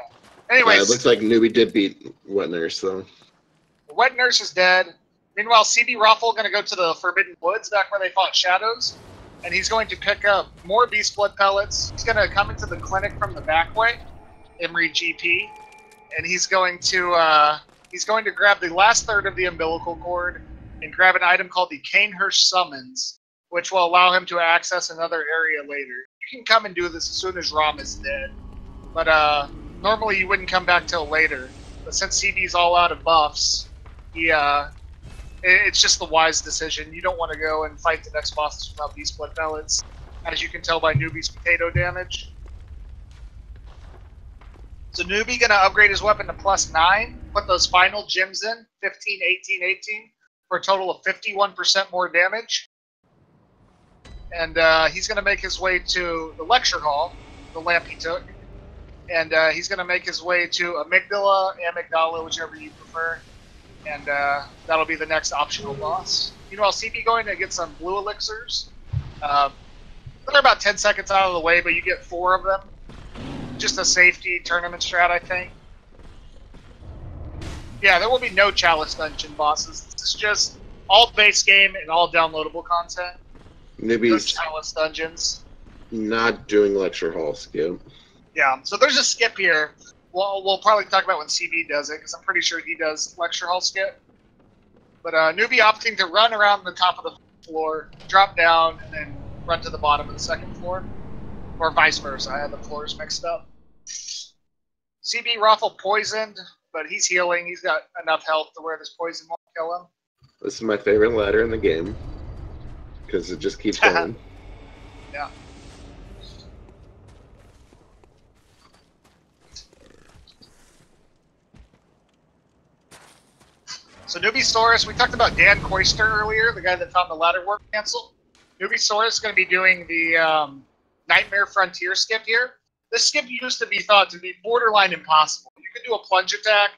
Anyways, it looks like Newbie did beat Wet Nurse, though. The Wet Nurse is dead. Meanwhile, cbrofl gonna go to the Forbidden Woods, back where they fought Shadows, and he's going to pick up more Beast Blood pellets. He's gonna come into the clinic from the back way, Emery GP, and he's going to grab the last third of the umbilical cord and grab an item called the Canehurst Summons, which will allow him to access another area later. You can come and do this as soon as Rom is dead, but normally you wouldn't come back till later. But since CB's all out of buffs, it's just the wise decision. You don't want to go and fight the next bosses without Beast Blood pellets, as you can tell by Newbie's potato damage. So Newbie gonna upgrade his weapon to +9, put those final gems in, 15, 18, 18, for a total of 51% more damage. And he's going to make his way to the lecture hall, the lamp he took. And he's going to make his way to amygdala, whichever you prefer. And that'll be the next optional boss. Meanwhile, CB going to get some blue elixirs. They're about 10 seconds out of the way, but you get 4 of them. Just a safety tournament strat, I think. Yeah, there will be no Chalice Dungeon bosses. This is just all base game and all downloadable content. Maybe no Chalice Dungeons. Not doing lecture hall skip. Yeah, so there's a skip here. We'll probably talk about when CB does it, because I'm pretty sure he does lecture hall skip. But Newbie opting to run around the top of the floor, drop down, and then run to the bottom of the second floor. Or vice versa. I had the floors mixed up. CB Raffle poisoned, but he's healing. He's got enough health to where this poison won't kill him. This is my favorite ladder in the game. Because it just keeps going. Yeah. So Newbiesaurus, we talked about Dan Koister earlier, the guy that found the ladder work cancel. Newbiesaurus is going to be doing the Nightmare Frontier skip here. This skip used to be thought to be borderline impossible. You could do a plunge attack,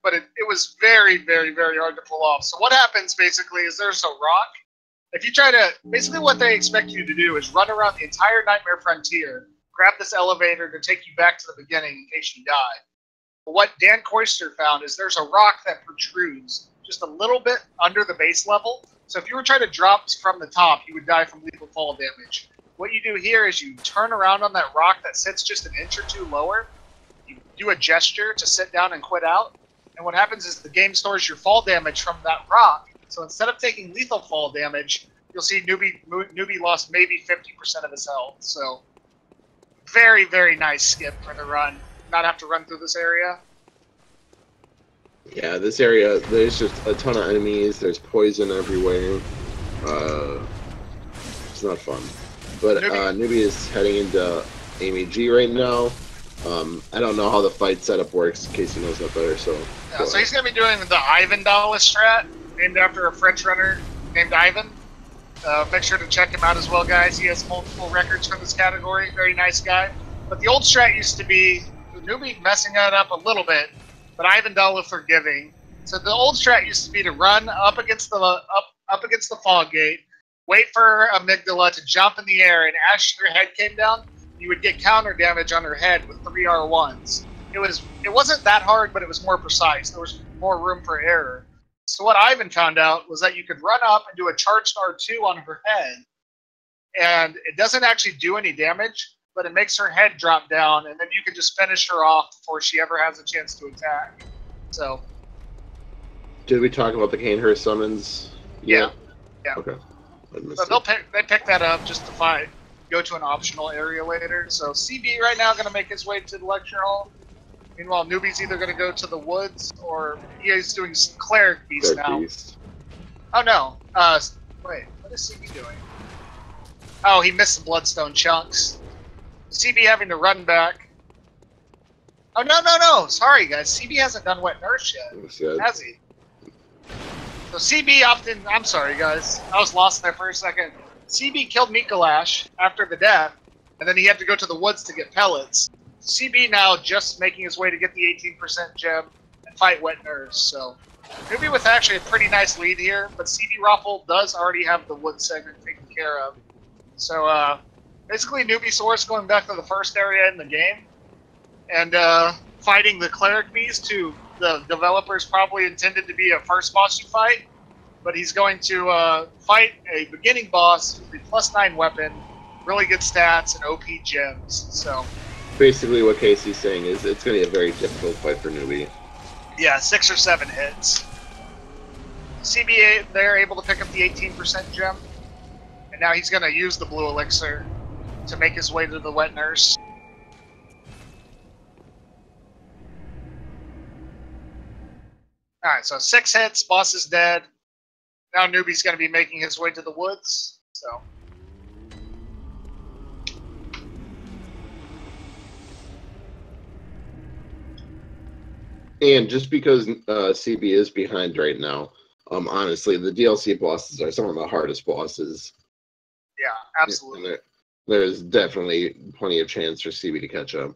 but it was very, very, very hard to pull off. So what happens basically is there's a rock. If you try to, basically what they expect you to do is run around the entire Nightmare Frontier, grab this elevator to take you back to the beginning in case you die. But what Dan Koister found is there's a rock that protrudes just a little bit under the base level. So if you were trying to drop from the top, you would die from lethal fall damage. What you do here is you turn around on that rock that sits just an inch or 2 lower. You do a gesture to sit down and quit out. And what happens is the game stores your fall damage from that rock. So instead of taking lethal fall damage, you'll see Newbie lost maybe 50% of his health. So very, very nice skip for the run. Not have to run through this area. Yeah, this area, there's just a ton of enemies. There's poison everywhere. It's not fun. But Newbie is heading into Amy G right now. I don't know how the fight setup works, in case he knows that better. So yeah, so he's going to be doing the Ivan Dallas strat, named after a French runner named Ivan. Make sure to check him out as well, guys. He has multiple records for this category. Very nice guy. But the old strat used to be Newbie messing that up a little bit, but Ivan Dalla forgiving. So the old strat used to be to run up against the fog gate, wait for Amygdala to jump in the air, and as her head came down, you would get counter damage on her head with 3 R1s. It wasn't that hard, but it was more precise. There was more room for error. So what Ivan found out was that you could run up and do a charged R2 on her head, and it doesn't actually do any damage, but it makes her head drop down, and then you can just finish her off before she ever has a chance to attack. So. Did we talk about the Canehurst summons? Yeah. Yeah. Okay. So they pick that up just to go to an optional area later. So CB right now going to make his way to the lecture hall. Meanwhile, Newbie's either going to go to the woods or he's doing Cleric Beast now. Oh no. Wait, what is CB doing? Oh, he missed the Bloodstone chunks. CB having to run back. Oh, no. Sorry, guys. CB hasn't done Wet Nurse yet. Has he? So CB opted... I'm sorry, guys. I was lost there for a second. CB killed Mikolash after the death, and then he had to go to the woods to get pellets. CB now just making his way to get the 18% gem and fight Wet Nurse. So Newbie with actually a pretty nice lead here, but CB Raffle does already have the wood segment taken care of. So, basically, Newbiesaurus going back to the first area in the game and fighting the Cleric Beast, who the developers probably intended to be a first boss you fight, but he's going to fight a beginning boss with a +9 weapon, really good stats, and OP gems. So basically, what Casey's saying is it's going to be a very difficult fight for Newbie. Yeah, 6 or 7 hits. CBA, they're able to pick up the 18% gem, and now he's going to use the blue elixir to make his way to the Wet Nurse. Alright, so 6 hits, boss is dead. Now Newbie's going to be making his way to the woods, so... And just because CB is behind right now, honestly, the DLC bosses are some of the hardest bosses Yeah, absolutely. And there's definitely plenty of chance for CB to catch up.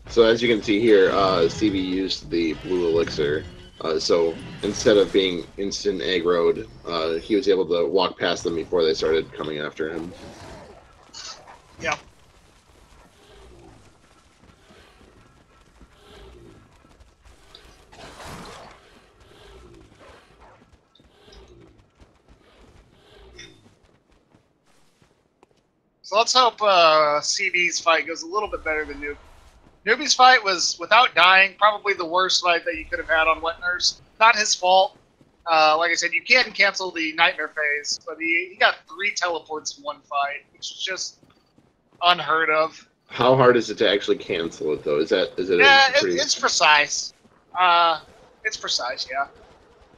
So as you can see here, CB used the blue elixir. So instead of being instant aggroed, he was able to walk past them before they started coming after him. Yep. So let's hope CB's fight goes a little bit better than Newbie. Newbie's fight was, without dying, probably the worst fight that you could have had on Wet Nurse. Not his fault. Like I said, you can cancel the Nightmare phase, but he got 3 teleports in one fight, which is just unheard of. How hard is it to actually cancel it, though? Is it? Yeah, it's precise. It's precise, yeah.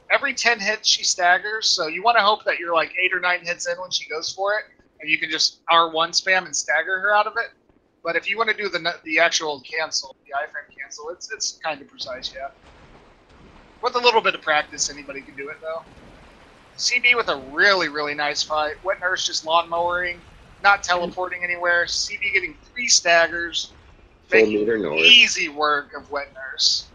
Every 10 hits, she staggers, so you want to hope that you're like 8 or 9 hits in when she goes for it, and you can just R1 spam and stagger her out of it. But if you want to do the actual cancel, the iframe cancel, it's kind of precise, yeah. With a little bit of practice, anybody can do it, though. CB with a really, really nice fight. Wet Nurse just lawnmowering, not teleporting anywhere. CB getting 3 staggers, making easy work of Wet Nurse.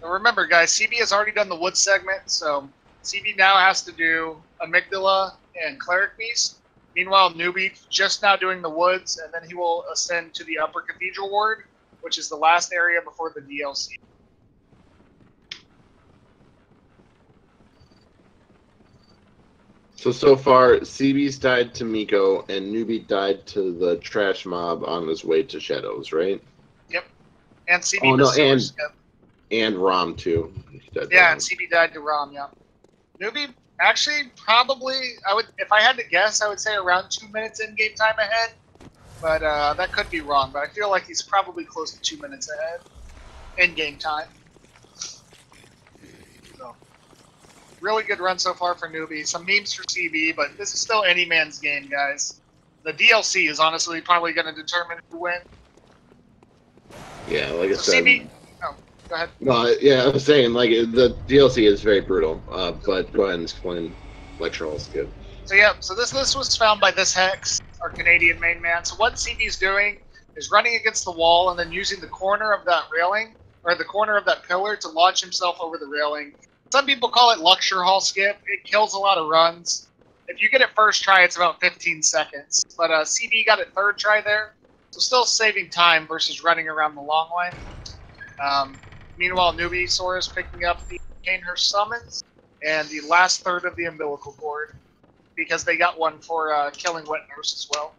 Now remember, guys, CB has already done the wood segment, so CB now has to do Amygdala and Cleric Beast. Meanwhile, Newbie just now doing the woods, and then he will ascend to the Upper Cathedral Ward, which is the last area before the DLC. So far, CB's died to Miko, and Newbie died to the trash mob on his way to Shadows, right? Yep. And CB and Rom, too. Yeah, and CB died to Rom, yeah. Newbie, actually, probably, if I had to guess, I would say around 2 minutes in-game time ahead. But that could be wrong, but I feel like he's probably close to 2 minutes ahead in-game time. So, really good run so far for Newbie. Some memes for CB, but this is still any man's game, guys. The DLC is honestly probably going to determine who wins. Yeah, like I said. CB, go ahead. No, yeah, I was saying, like, the DLC is very brutal, but go ahead and explain Lecture Hall Skip. So, yeah, so this list was found by this Hex, our Canadian main man. So what CB's doing is running against the wall and then using the corner of that railing, or the corner of that pillar, to launch himself over the railing. Some people call it Lecture Hall Skip. It kills a lot of runs. If you get it first try, it's about 15 seconds. But CB got it third try there, so still saving time versus running around the long line. Meanwhile, Newbiesaurus picking up the Canehurst summons and the last third of the umbilical cord, because they got one for killing Wet Nurse as well.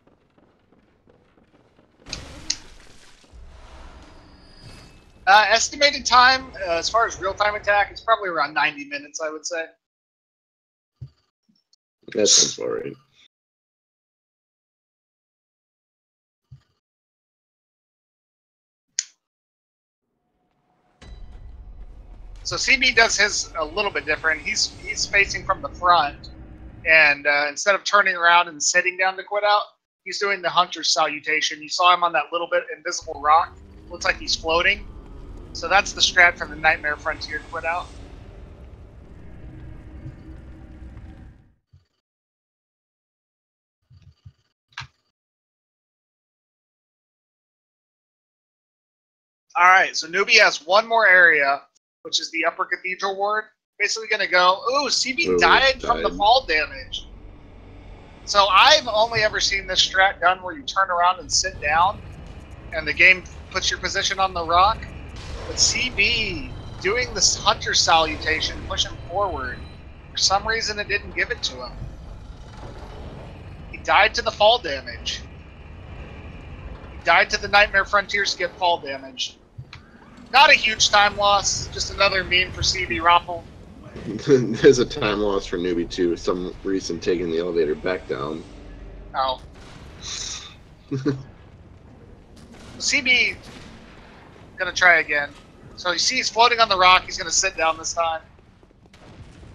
Estimated time, as far as real-time attack, it's probably around 90 minutes, I would say. That sounds all right. So CB does his a little bit different. He's facing from the front, and instead of turning around and sitting down to quit out, he's doing the Hunter's Salutation. You saw him on that little bit invisible rock. Looks like he's floating. So that's the strat from the Nightmare Frontier quit out. Alright, so Newbie has one more area, which is the Upper Cathedral Ward. Basically going to go, ooh, CB died from the fall damage. So I've only ever seen this strat done where you turn around and sit down, and the game puts your position on the rock. But CB doing this Hunter Salutation, pushing forward, for some reason it didn't give it to him. He died to the fall damage. He died to the Nightmare Frontier skip fall damage. Not a huge time loss, just another meme for cbrofl. There's a time loss for Newbie too. Some reason taking the elevator back down. Oh. CB gonna try again. So you see he's floating on the rock. He's gonna sit down this time.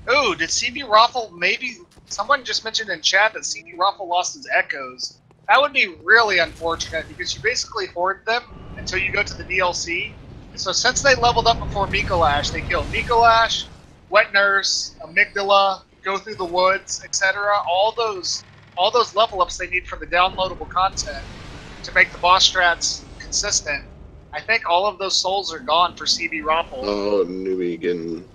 Ooh, did cbrofl maybe someone just mentioned in chat that cbrofl lost his echoes. That would be really unfortunate because you basically hoard them until you go to the DLC. So since they leveled up before Mikolash, they killed Mikolash, Wet Nurse, Amygdala, Go Through the Woods, etc. All those level ups they need for the downloadable content to make the boss strats consistent. I think all of those souls are gone for cbrofl. Oh, Newbie getting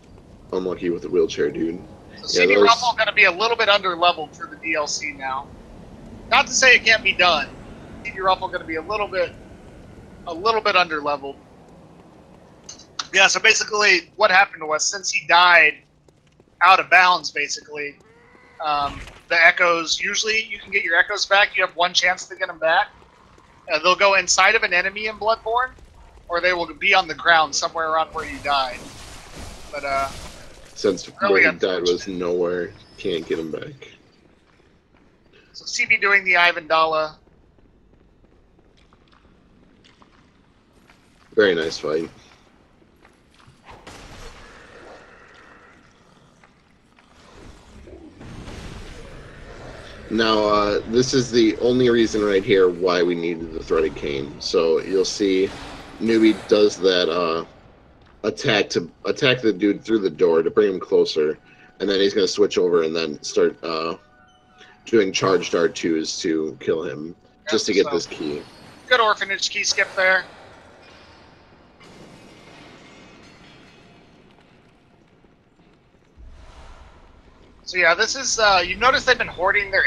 unlucky with the wheelchair, dude. So cbrofl going to be a little bit under-leveled for the DLC now. Not to say it can't be done. cbrofl going to be a little bit under-leveled. Yeah, so basically what happened was since he died out of bounds, basically, the echoes, usually you can get your echoes back. You have one chance to get them back. They'll go inside of an enemy in Bloodborne, or they will be on the ground somewhere around where you died. But, since really where he died was nowhere, can't get him back. So CB doing the Ivandala. Very nice fight. Now, this is the only reason right here why we needed the threaded cane. So you'll see Newbie does that attack the dude through the door to bring him closer, and then he's going to switch over and then start doing charged R2s to kill him, just to get this key. Good orphanage key skip there. So yeah, this is, you notice they've been hoarding their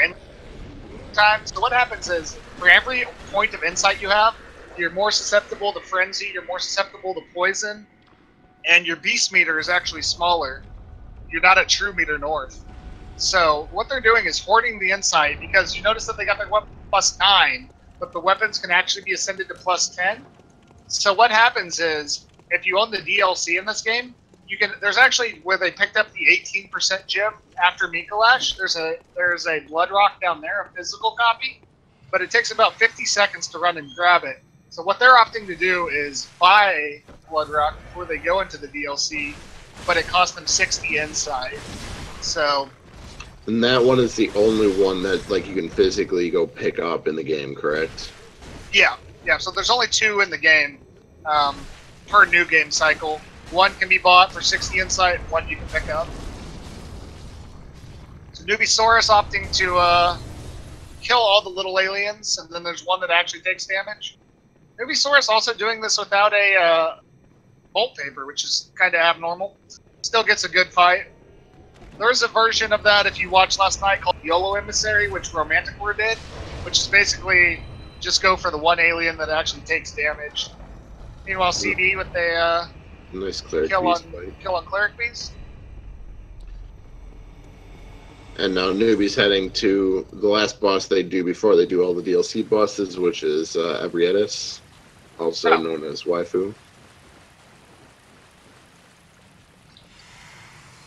time. So what happens is, for every point of insight you have, you're more susceptible to frenzy, you're more susceptible to poison, and your beast meter is actually smaller. You're not at true meter north. So what they're doing is hoarding the insight, because you notice that they got their weapon plus 9, but the weapons can actually be ascended to plus 10. So what happens is, if you own the DLC in this game, you can. There's actually where they picked up the 18% gem after Mikolash. There's a blood rock down there, a physical copy, but it takes about 50 seconds to run and grab it. So what they're opting to do is buy blood rock before they go into the DLC, but it costs them 60 inside. So. And that one is the only one that like you can physically go pick up in the game, correct? Yeah. So there's only 2 in the game per new game cycle. One can be bought for 60 insight, and one you can pick up. So Newbiesaurus opting to kill all the little aliens, and then there's one that actually takes damage. Newbiesaurus also doing this without a bolt paper, which is kind of abnormal. Still gets a good fight. There is a version of that, if you watched last night, called YOLO Emissary, which Romantic War did, which is basically just go for the one alien that actually takes damage. Meanwhile, CD with a nice cleric kill beast on cleric beast. And now Newbie's heading to the last boss they do before they do all the DLC bosses, which is Ebrietis, also known as Waifu.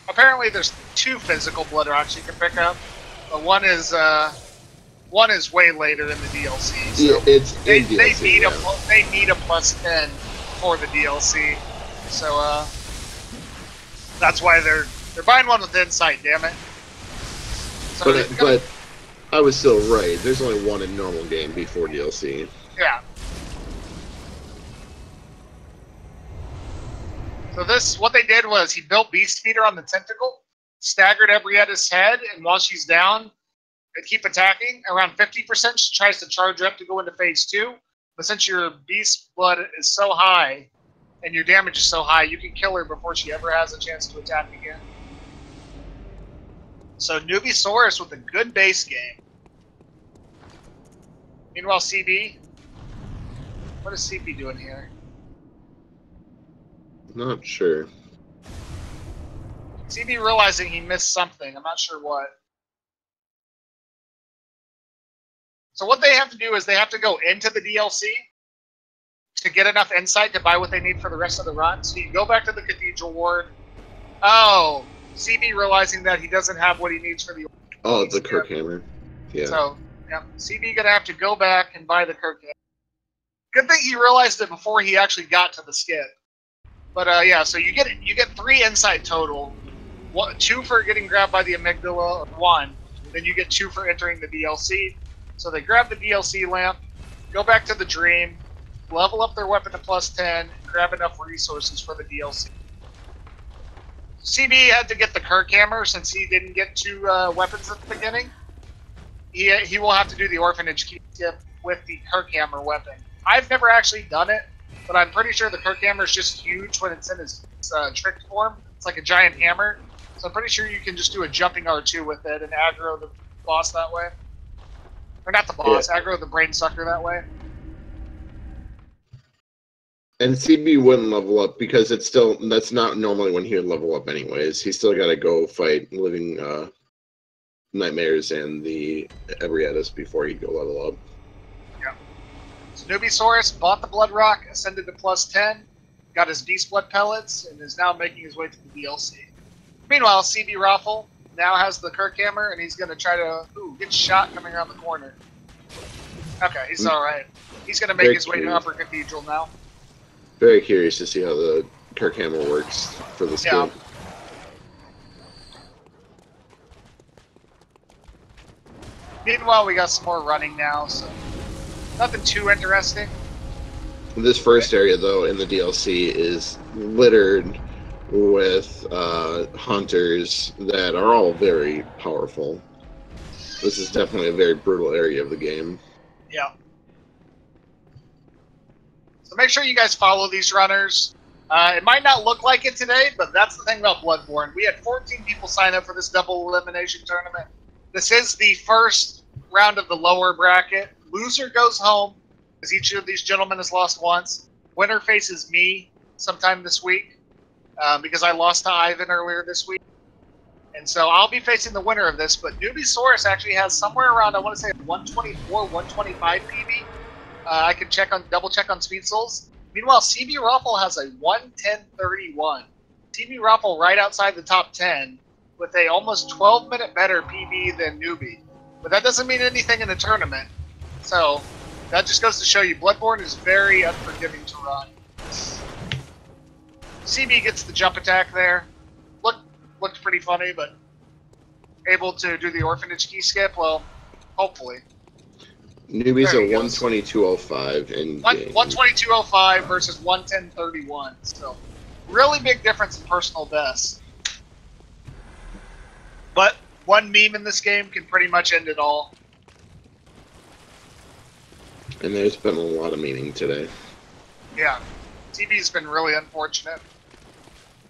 Apparently, there's 2 physical blood rocks you can pick up. But one is way later in the DLC. So yeah, it's they DLC, need a plus 10 for the DLC. So that's why they're buying one with insight. Damn it! So but I was still right. There's only one in normal game before DLC. Yeah. So what they did was he built Beast Meter on the tentacle, staggered Ebrietis' head, and while she's down, they keep attacking. Around 50%, she tries to charge up to go into phase 2. But since your beast blood is so high, and your damage is so high, you can kill her before she ever has a chance to attack again. So Newbiesaurus with a good base game. Meanwhile, CB, what is CB doing here? Not sure. CB realizing he missed something. I'm not sure what. So what they have to do is they have to go into the DLC to get enough insight to buy what they need for the rest of the run. So you go back to the Cathedral Ward. Oh, CB realizing that he doesn't have what he needs for the... Oh, it's a Kirk Hammer. Yeah. So, yeah, CB gonna have to go back and buy the Kirk Hammer. Good thing he realized it before he actually got to the skip. But yeah, so you get 3 insight total. 2 for getting grabbed by the amygdala, 1. then you get 2 for entering the DLC. So they grab the DLC lamp, go back to the dream, level up their weapon to +10, grab enough resources for the DLC. CB had to get the Kirk hammer since he didn't get 2 weapons at the beginning. He will have to do the orphanage key skip with the Kirk hammer weapon. I've never actually done it, but I'm pretty sure the Kirk hammer is just huge when it's in his tricked form. It's like a giant hammer. So I'm pretty sure you can just do a jumping R2 with it and aggro the boss that way. Or not the boss, yeah. Aggro the brain sucker that way. And CB wouldn't level up because that's not normally when he would level up anyways. He's still got to go fight living nightmares and the Ebrietas before he'd go level up. Yeah. So Newbiesaurus bought the Blood Rock, ascended to +10, got his Beast Blood pellets, and is now making his way to the DLC. Meanwhile, cbrofl now has the Kirk hammer, and he's going to try to get shot coming around the corner. Okay, he's all right. He's going to make his way to Upper Cathedral now. Very curious to see how the Kirk hammer works for this game. Meanwhile, we got some more running now, so nothing too interesting. This first area, though, in the DLC is littered with hunters that are all very powerful. This is definitely a very brutal area of the game. Yeah. So make sure you guys follow these runners. It might not look like it today, but that's the thing about Bloodborne. We had 14 people sign up for this double elimination tournament. This is the first round of the lower bracket. Loser goes home, because each of these gentlemen has lost once. Winner faces me sometime this week, because I lost to Ivan earlier this week. And so I'll be facing the winner of this, but Newbiesaurus actually has somewhere around, I want to say 124, 125 PB. I can double check on Speed Souls. Meanwhile, cbrofl has a 110.31. cbrofl right outside the top 10 with a almost 12-minute better PB than Newbie. But that doesn't mean anything in the tournament. So that just goes to show you, Bloodborne is very unforgiving to run. CB gets the jump attack there. Looked pretty funny, but able to do the orphanage key skip, well, hopefully. Newbie's a 122.05 in 122.05 versus 110.31. So really big difference in personal best. But one meme in this game can pretty much end it all. And there's been a lot of meaning today. Yeah. TV's been really unfortunate.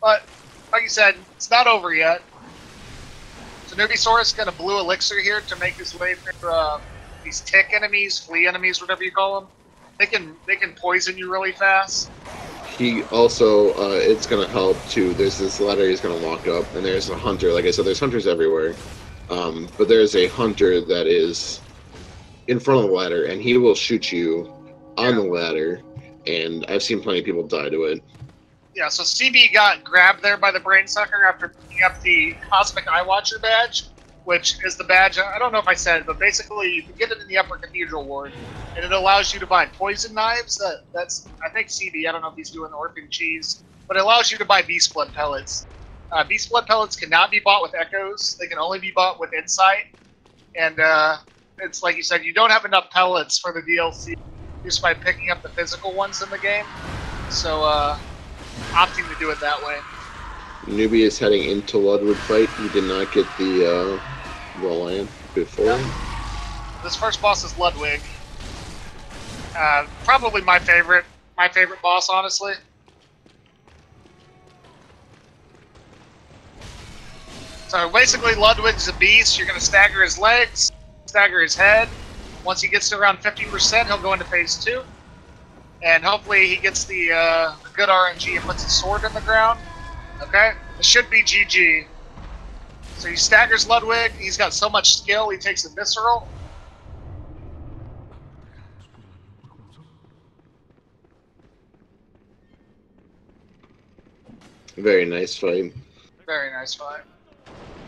But, like you said, it's not over yet. So Newbiesaurus got a blue elixir here to make his way through these tick enemies, flea enemies, whatever you call them. They can poison you really fast. He also, it's going to help too. There's this ladder he's going to walk up, and there's a hunter. Like I said, there's hunters everywhere. But there's a hunter that is in front of the ladder, and he will shoot you on the ladder. And I've seen plenty of people die to it. Yeah, so CB got grabbed there by the brain sucker after picking up the Cosmic Eye Watcher badge, which is the badge, I don't know if I said it, but basically you can get it in the Upper Cathedral Ward, and it allows you to buy poison knives. That's, I think CB, I don't know if he's doing orphan cheese, but it allows you to buy Beast Blood pellets. Beast Blood pellets cannot be bought with Echoes, they can only be bought with Insight, and it's like you said, you don't have enough pellets for the DLC just by picking up the physical ones in the game, so opting to do it that way. Newbie is heading into Ludwig fight. He did not get the land before. Yep. This first boss is Ludwig. Probably my favorite boss, honestly. So basically, Ludwig's a beast. You're going to stagger his legs, stagger his head. Once he gets to around 50%, he'll go into phase 2. And hopefully he gets the good RNG and puts his sword in the ground. Okay? It should be GG. So he staggers Ludwig. He's got so much skill, he takes a visceral. Very nice fight. Very nice fight.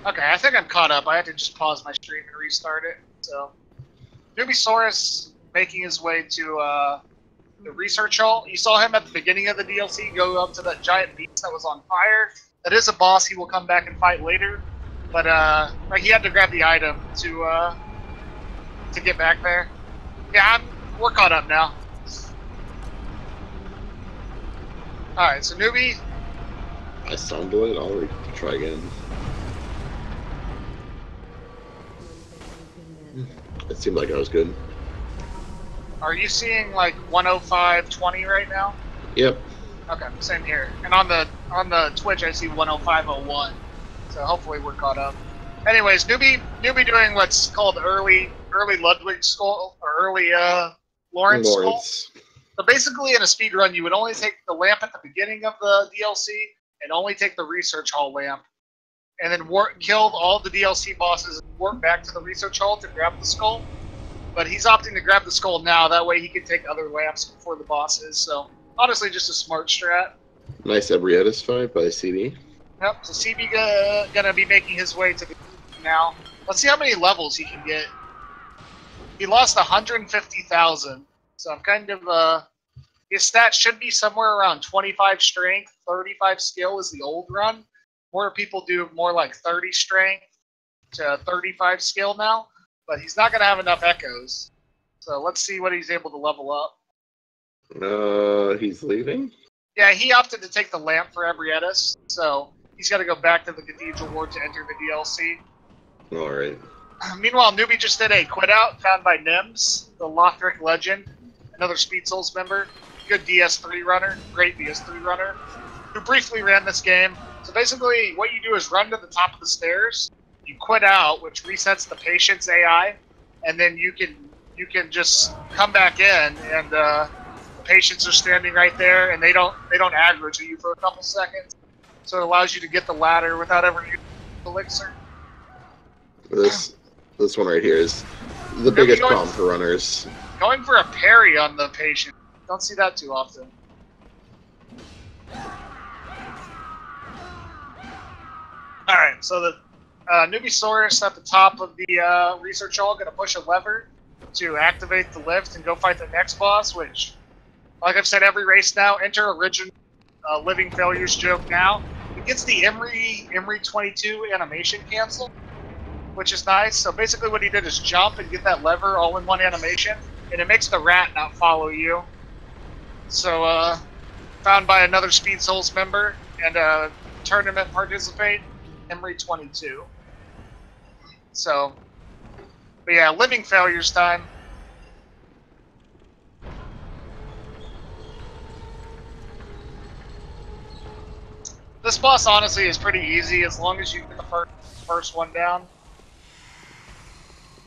Okay, I think I'm caught up. I had to just pause my stream and restart it. So, Newbiesaurus making his way to the research hall. You saw him at the beginning of the DLC go up to that giant beast that was on fire. That is a boss he will come back and fight later. But like he had to grab the item to get back there. Yeah, we're caught up now. All right, so Newbie. I stumbled it. I'll try again. It seemed like I was good. Are you seeing like 105.20 right now? Yep. Okay, same here. And on the Twitch, I see 105.01. So hopefully we're caught up. Anyways, newbie doing what's called early Ludwig skull or early Lawrence skull. So basically, in a speed run, you would only take the lamp at the beginning of the DLC and only take the research hall lamp, and then kill all the DLC bosses and work back to the research hall to grab the skull. But he's opting to grab the skull now. That way, he can take other lamps before the bosses. So honestly, just a smart strat. Nice Ebrietas fight by CB. Yep. So CB gonna be making his way to the now. Let's see how many levels he can get. He lost 150,000. So I'm kind of his stats should be somewhere around 25 strength, 35 skill is the old run. More people do more like 30 strength to 35 skill now, but he's not going to have enough echoes. So let's see what he's able to level up. He's leaving? Yeah, he opted to take the lamp for Ebrietas, so he's got to go back to the Cathedral Ward to enter the DLC. Alright. Meanwhile, Newbie just did a quit out found by Nims, the Lothric legend, another Speed Souls member. Good DS3 runner, great DS3 runner, who briefly ran this game. So basically, what you do is run to the top of the stairs, you quit out, which resets the patient's AI, and then you can just come back in, and the patients are standing right there, and they don't aggro to you for a couple seconds. So it allows you to get the ladder without ever using elixir. This one right here is the biggest problem for runners. Going for a parry on the patient. Don't see that too often. Alright, so the Newbiesaurus at the top of the research hall going to push a lever to activate the lift and go fight the next boss, which, like I've said every race now, enter original Living Failures joke now. It gets the Emery 22 animation canceled, which is nice. So basically what he did is jump and get that lever all in one animation, and it makes the rat not follow you. So, found by another Speed Souls member and tournament participant, Emery 22. So, but yeah, Living Failures time. This boss honestly is pretty easy as long as you get the first one down.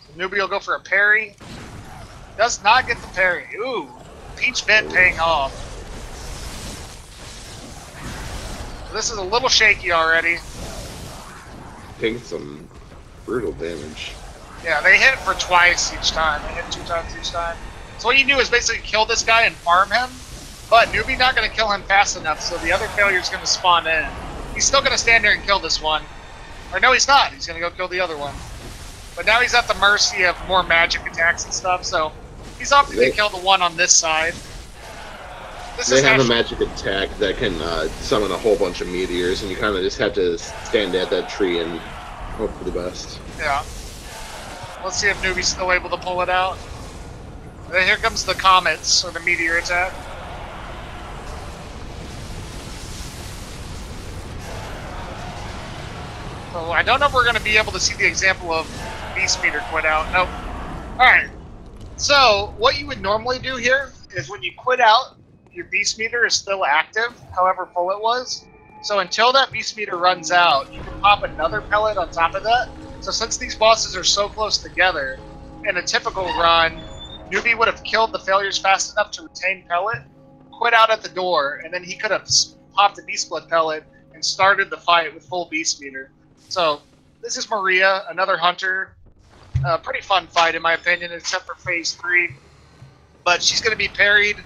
So Newbie will go for a parry. Does not get the parry. Ooh. Peach bit paying off. This is a little shaky already. Taking some brutal damage. Yeah, they hit for twice each time. They hit 2 times each time. So what you do is basically kill this guy and farm him, but Newbie not going to kill him fast enough, so the other failure is going to spawn in. He's still going to stand there and kill this one. Or no, he's not. He's going to go kill the other one. But now he's at the mercy of more magic attacks and stuff, so he's opting to kill the one on this side. They have a magic attack that can summon a whole bunch of meteors, and you kind of just have to stand at that tree and hope for the best. Yeah. Let's see if Newbie's still able to pull it out. Then here comes the comets, or the meteor attack. So I don't know if we're going to be able to see the example of Beast Meter quit out. Nope. Alright. So, what you would normally do here is when you quit out, your Beast Meter is still active, however full it was. So until that Beast Meter runs out, you can pop another pellet on top of that. So since these bosses are so close together, in a typical run, Newbie would have killed the failures fast enough to retain pellet, quit out at the door, and then he could have popped a Beast Blood pellet and started the fight with full Beast Meter. So this is Maria, another hunter. Pretty fun fight in my opinion, except for phase 3. But she's going to be parried,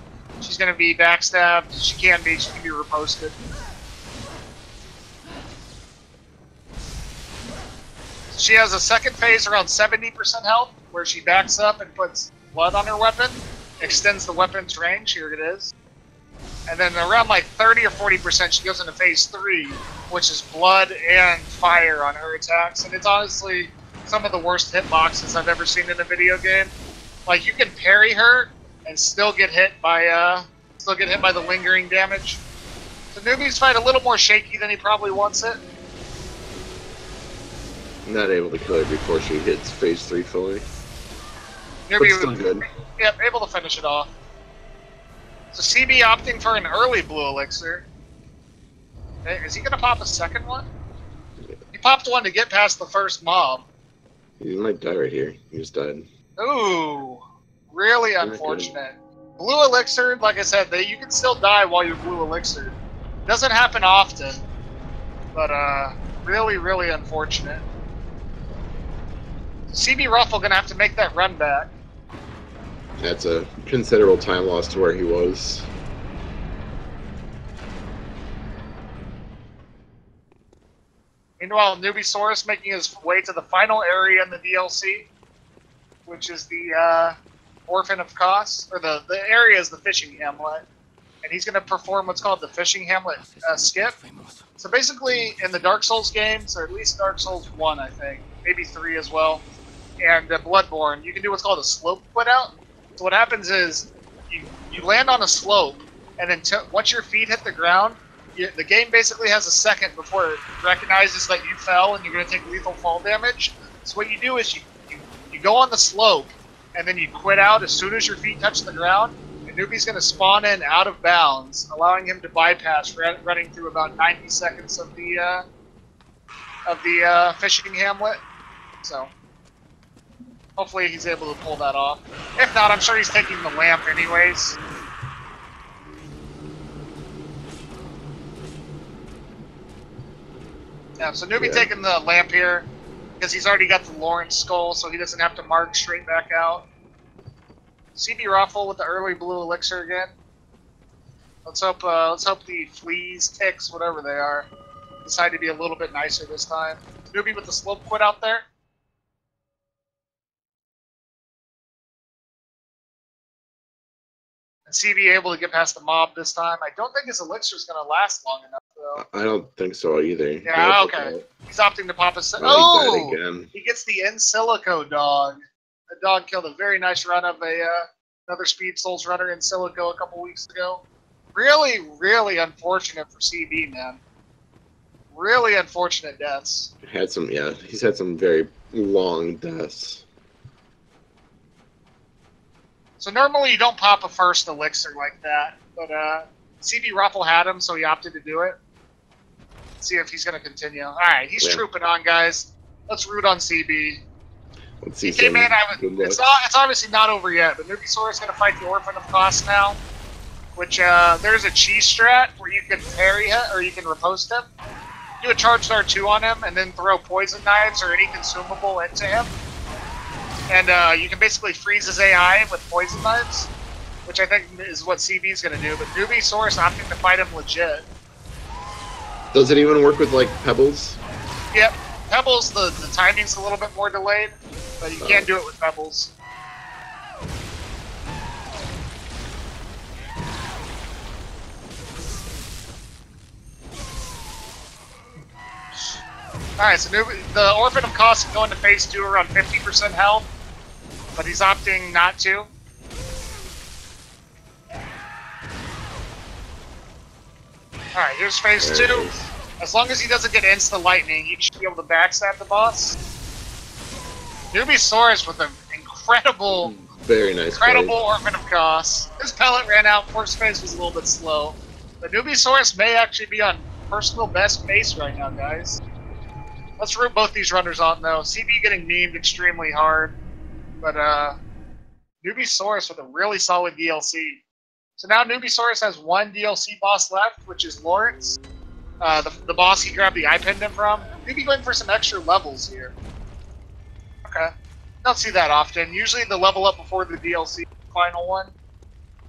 she's going to be backstabbed, she can be riposted. She has a second phase around 70% health, where she backs up and puts blood on her weapon, extends the weapon's range, here it is. And then around like 30 or 40%, she goes into phase 3, which is blood and fire on her attacks. And it's honestly some of the worst hitboxes I've ever seen in a video game. Like, you can parry her and still get hit by the lingering damage. So Newbie's fight a little more shaky than he probably wants it. Not able to kill her before she hits phase 3 fully. Newbie, but still good. Yep, able to finish it off. So CB opting for an early blue elixir. Okay, is he gonna pop a second one? Yeah. He popped one to get past the first mob. He might die right here. He just died. Ooh, really unfortunate. Blue elixir, like I said, you can still die while you're blue elixir. Doesn't happen often, but really, really unfortunate. cbrofl gonna have to make that run back. That's a considerable time loss to where he was. Meanwhile, Newbiesaurus making his way to the final area in the DLC, which is the Orphan of Kos, or the area is the Fishing Hamlet. And he's going to perform what's called the Fishing Hamlet skip. So basically, in the Dark Souls games, or at least Dark Souls 1, I think, maybe 3 as well, and Bloodborne, you can do what's called a slope put out. So what happens is, you land on a slope, and then once your feet hit the ground, the game basically has a second before it recognizes that you fell and you're going to take lethal fall damage. So what you do is you go on the slope, and then you quit out as soon as your feet touch the ground, and Newbie's going to spawn in out of bounds, allowing him to bypass running through about 90 seconds of the Fishing Hamlet. So hopefully he's able to pull that off. If not, I'm sure he's taking the lamp anyways. Yeah, so Newbie taking the lamp here because he's already got the Lawrence skull, so he doesn't have to mark straight back out. cbrofl with the early blue elixir again. Let's hope the fleas, ticks, whatever they are, decide to be a little bit nicer this time. Newbie with the slope quit out there. And CB able to get past the mob this time. I don't think his elixir is going to last long enough, though. I don't think so either. Yeah, okay. He's opting to pop a... Oh! He died again. He gets the in silico dog. The dog killed a very nice run of another Speed Souls runner in silico a couple weeks ago. Really, really unfortunate for CB, man. Really unfortunate deaths. He's had some very long deaths. So normally you don't pop a first elixir like that, but cbrofl had him, so he opted to do it. Let's see if he's going to continue. All right, he's trooping on, guys. Let's root on CB. Let's see. He came in. It's obviously not over yet, but Newbiesaurus is going to fight the Orphan of Kos now, which there's a cheese strat where you can parry him or you can riposte him. Do a charge star 2 on him, and then throw poison knives or any consumable into him. And you can basically freeze his AI with poison knives, which I think is what CB's going to do. But Newbiesaurus opting to fight him legit. Does it even work with, like, pebbles? Yep. Pebbles, the timing's a little bit more delayed, but you can't do it with pebbles. Alright, so the Orphan of Kos can go into phase 2 around 50% health, but he's opting not to. Alright, here's phase 2. As long as he doesn't get insta lightning, he should be able to backstab the boss. Newbiesaurus with an incredible, very nice, incredible Orphan of Kos. His pellet ran out. First phase was a little bit slow, but Newbiesaurus may actually be on personal best pace right now, guys. Let's root both these runners on, though. CB getting memed extremely hard, but Newbiesaurus with a really solid DLC. So now Newbiesaurus has one DLC boss left, which is Lawrence. The boss he grabbed the eye pendant from. Newbie going for some extra levels here. Okay. Don't see that often. Usually the level up before the DLC final one.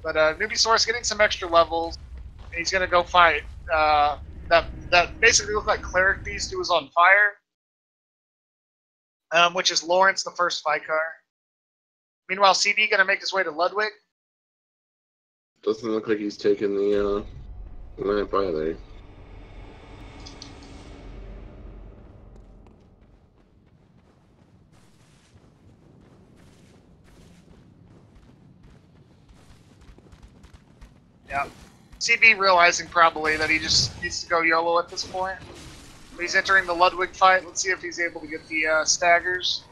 But Newbiesaurus getting some extra levels. And he's going to go fight that basically look like Cleric Beast who was on fire. Which is Lawrence, the first Vicar. Meanwhile, CD going to make his way to Ludwig. Doesn't look like he's taking the lamp either. Yeah. CB realizing probably that he just needs to go YOLO at this point. But he's entering the Ludwig fight. Let's see if he's able to get the staggers.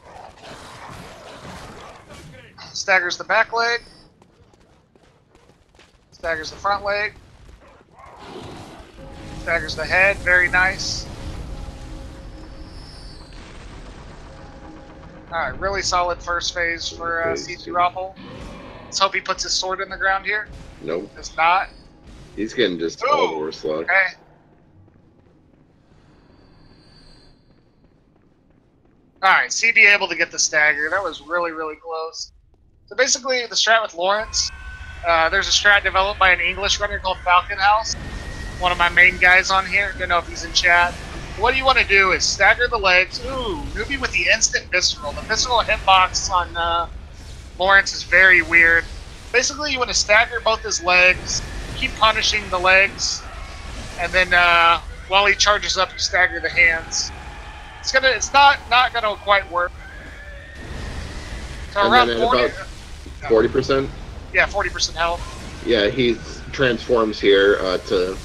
Staggers the back leg. Staggers the front leg. Staggers the head. Very nice. Alright, really solid first phase for cbrofl. Let's hope he puts his sword in the ground here. Nope. Does not. He's getting just all the worst luck. Okay. Alright, CB able to get the stagger. That was really, really close. So basically, the strat with Lawrence, there's a strat developed by an English runner called Falcon House. One of my main guys on here. Don't know if he's in chat. What you want to do is stagger the legs. Ooh, Newbie with the instant visceral. The visceral hitbox on Lawrence is very weird. Basically, you want to stagger both his legs, keep punishing the legs, and then while he charges up, you stagger the hands. It's not gonna quite work. So and around then 40, about 40%. Yeah, 40% health. Yeah, he transforms here to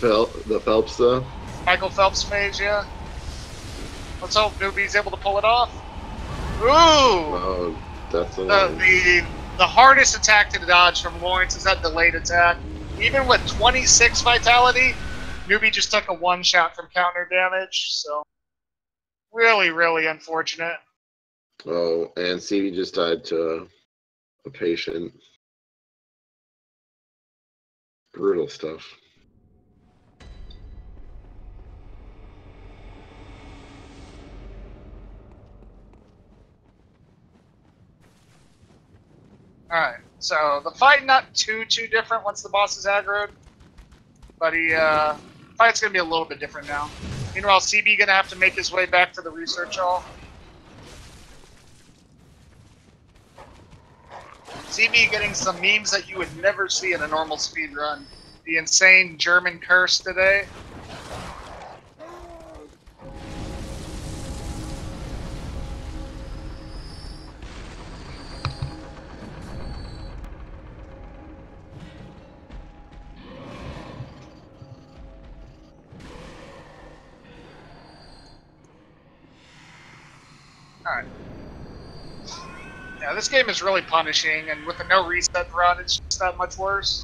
the Phelps though. Michael Phelps phase, yeah. Let's hope Newbie's able to pull it off. Ooh! Oh, that's the hardest attack to dodge from Lawrence is that delayed attack. Even with 26 vitality, Newbie just took a one shot from counter damage, so really, really unfortunate. Oh, and CB just died to a patient. Brutal stuff. Alright, so the fight not too different once the boss is aggroed, but fight's gonna be a little bit different now. Meanwhile, CB gonna have to make his way back to the research hall. CB getting some memes that you would never see in a normal speed run. The insane German curse today. Alright. Yeah, this game is really punishing, and with a no reset run, it's just that much worse.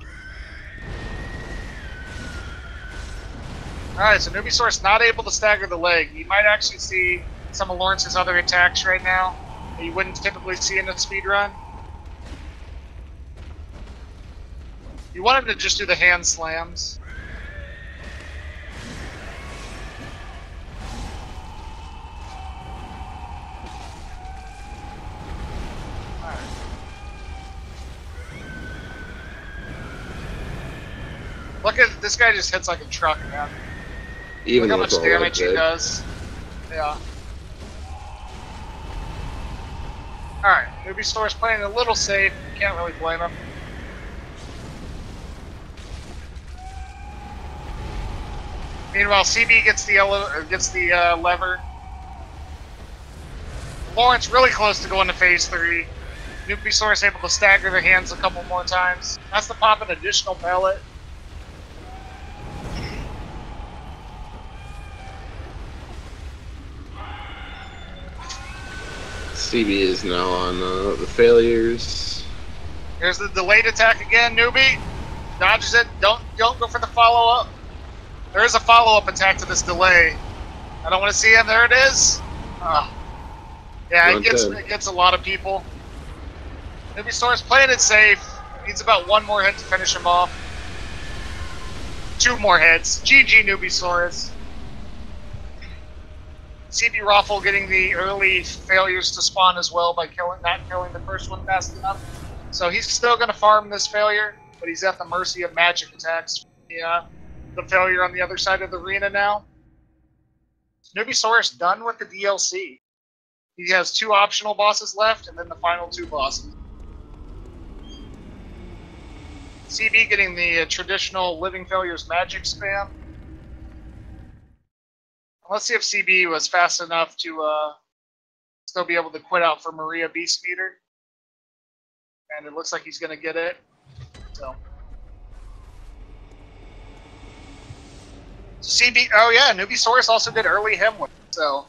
Alright, so Newbiesaurus not able to stagger the leg. You might actually see some of Lawrence's other attacks right now that you wouldn't typically see in a speedrun. You want him to just do the hand slams. Look at this guy, just hits like a truck, man. Even look how much damage he does. Yeah. Alright, Newbiesaurus playing a little safe. Can't really blame him. Meanwhile, CB gets the lever. Lawrence really close to going to phase 3. Newbiesaurus able to stagger the hands a couple more times. Has to pop an additional pellet. CB is now on the failures. Here's the delayed attack again, Newbie. Dodges it. Don't go for the follow-up. There is a follow-up attack to this delay. I don't want to see him. There it is. Yeah, it gets a lot of people. Newbiesaurus playing it safe. Needs about one more hit to finish him off. 2 more hits. GG, Newbiesaurus. cbrofl getting the early failures to spawn as well by not killing the first one fast enough. So he's still going to farm this failure, but he's at the mercy of magic attacks. The failure on the other side of the arena now. Newbiesaurus done with the DLC. He has 2 optional bosses left, and then the final 2 bosses. CB getting the traditional Living Failures magic spam. Let's see if CB was fast enough to still be able to quit out for Maria Beast Meter. And it looks like he's going to get it. So CB, oh yeah, Newbiesaurus also did early Hemwick. So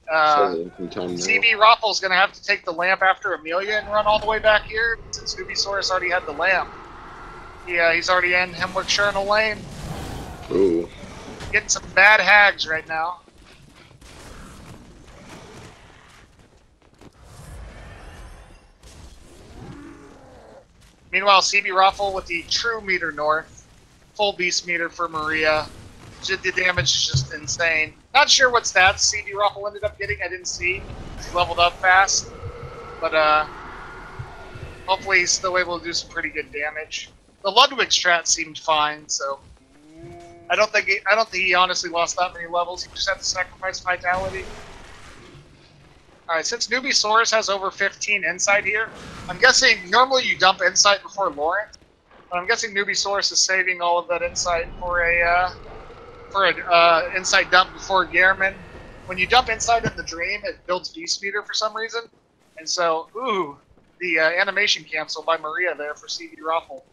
CB Raffle's going to have to take the lamp after Amelia and run all the way back here, since Newbiesaurus already had the lamp. Yeah, he's already in Hemwick Chernal Lane. Ooh. Getting some bad hags right now. Meanwhile, CB Raffle with the true meter north. Full beast meter for Maria. The damage is just insane. Not sure what stats CB Raffle ended up getting. I didn't see. He leveled up fast. But hopefully he's still able to do some pretty good damage. The Ludwig strat seemed fine, so I don't think he honestly lost that many levels. He just had to sacrifice vitality. Alright, since Newbiesaurus has over 15 insight here, I'm guessing normally you dump insight before Lawrence, but I'm guessing Newbiesaurus is saving all of that insight for an insight dump before Gehrman. When you dump insight in the dream, it builds beast meter for some reason, and so ooh, the animation cancel by Maria there for CB Raffle.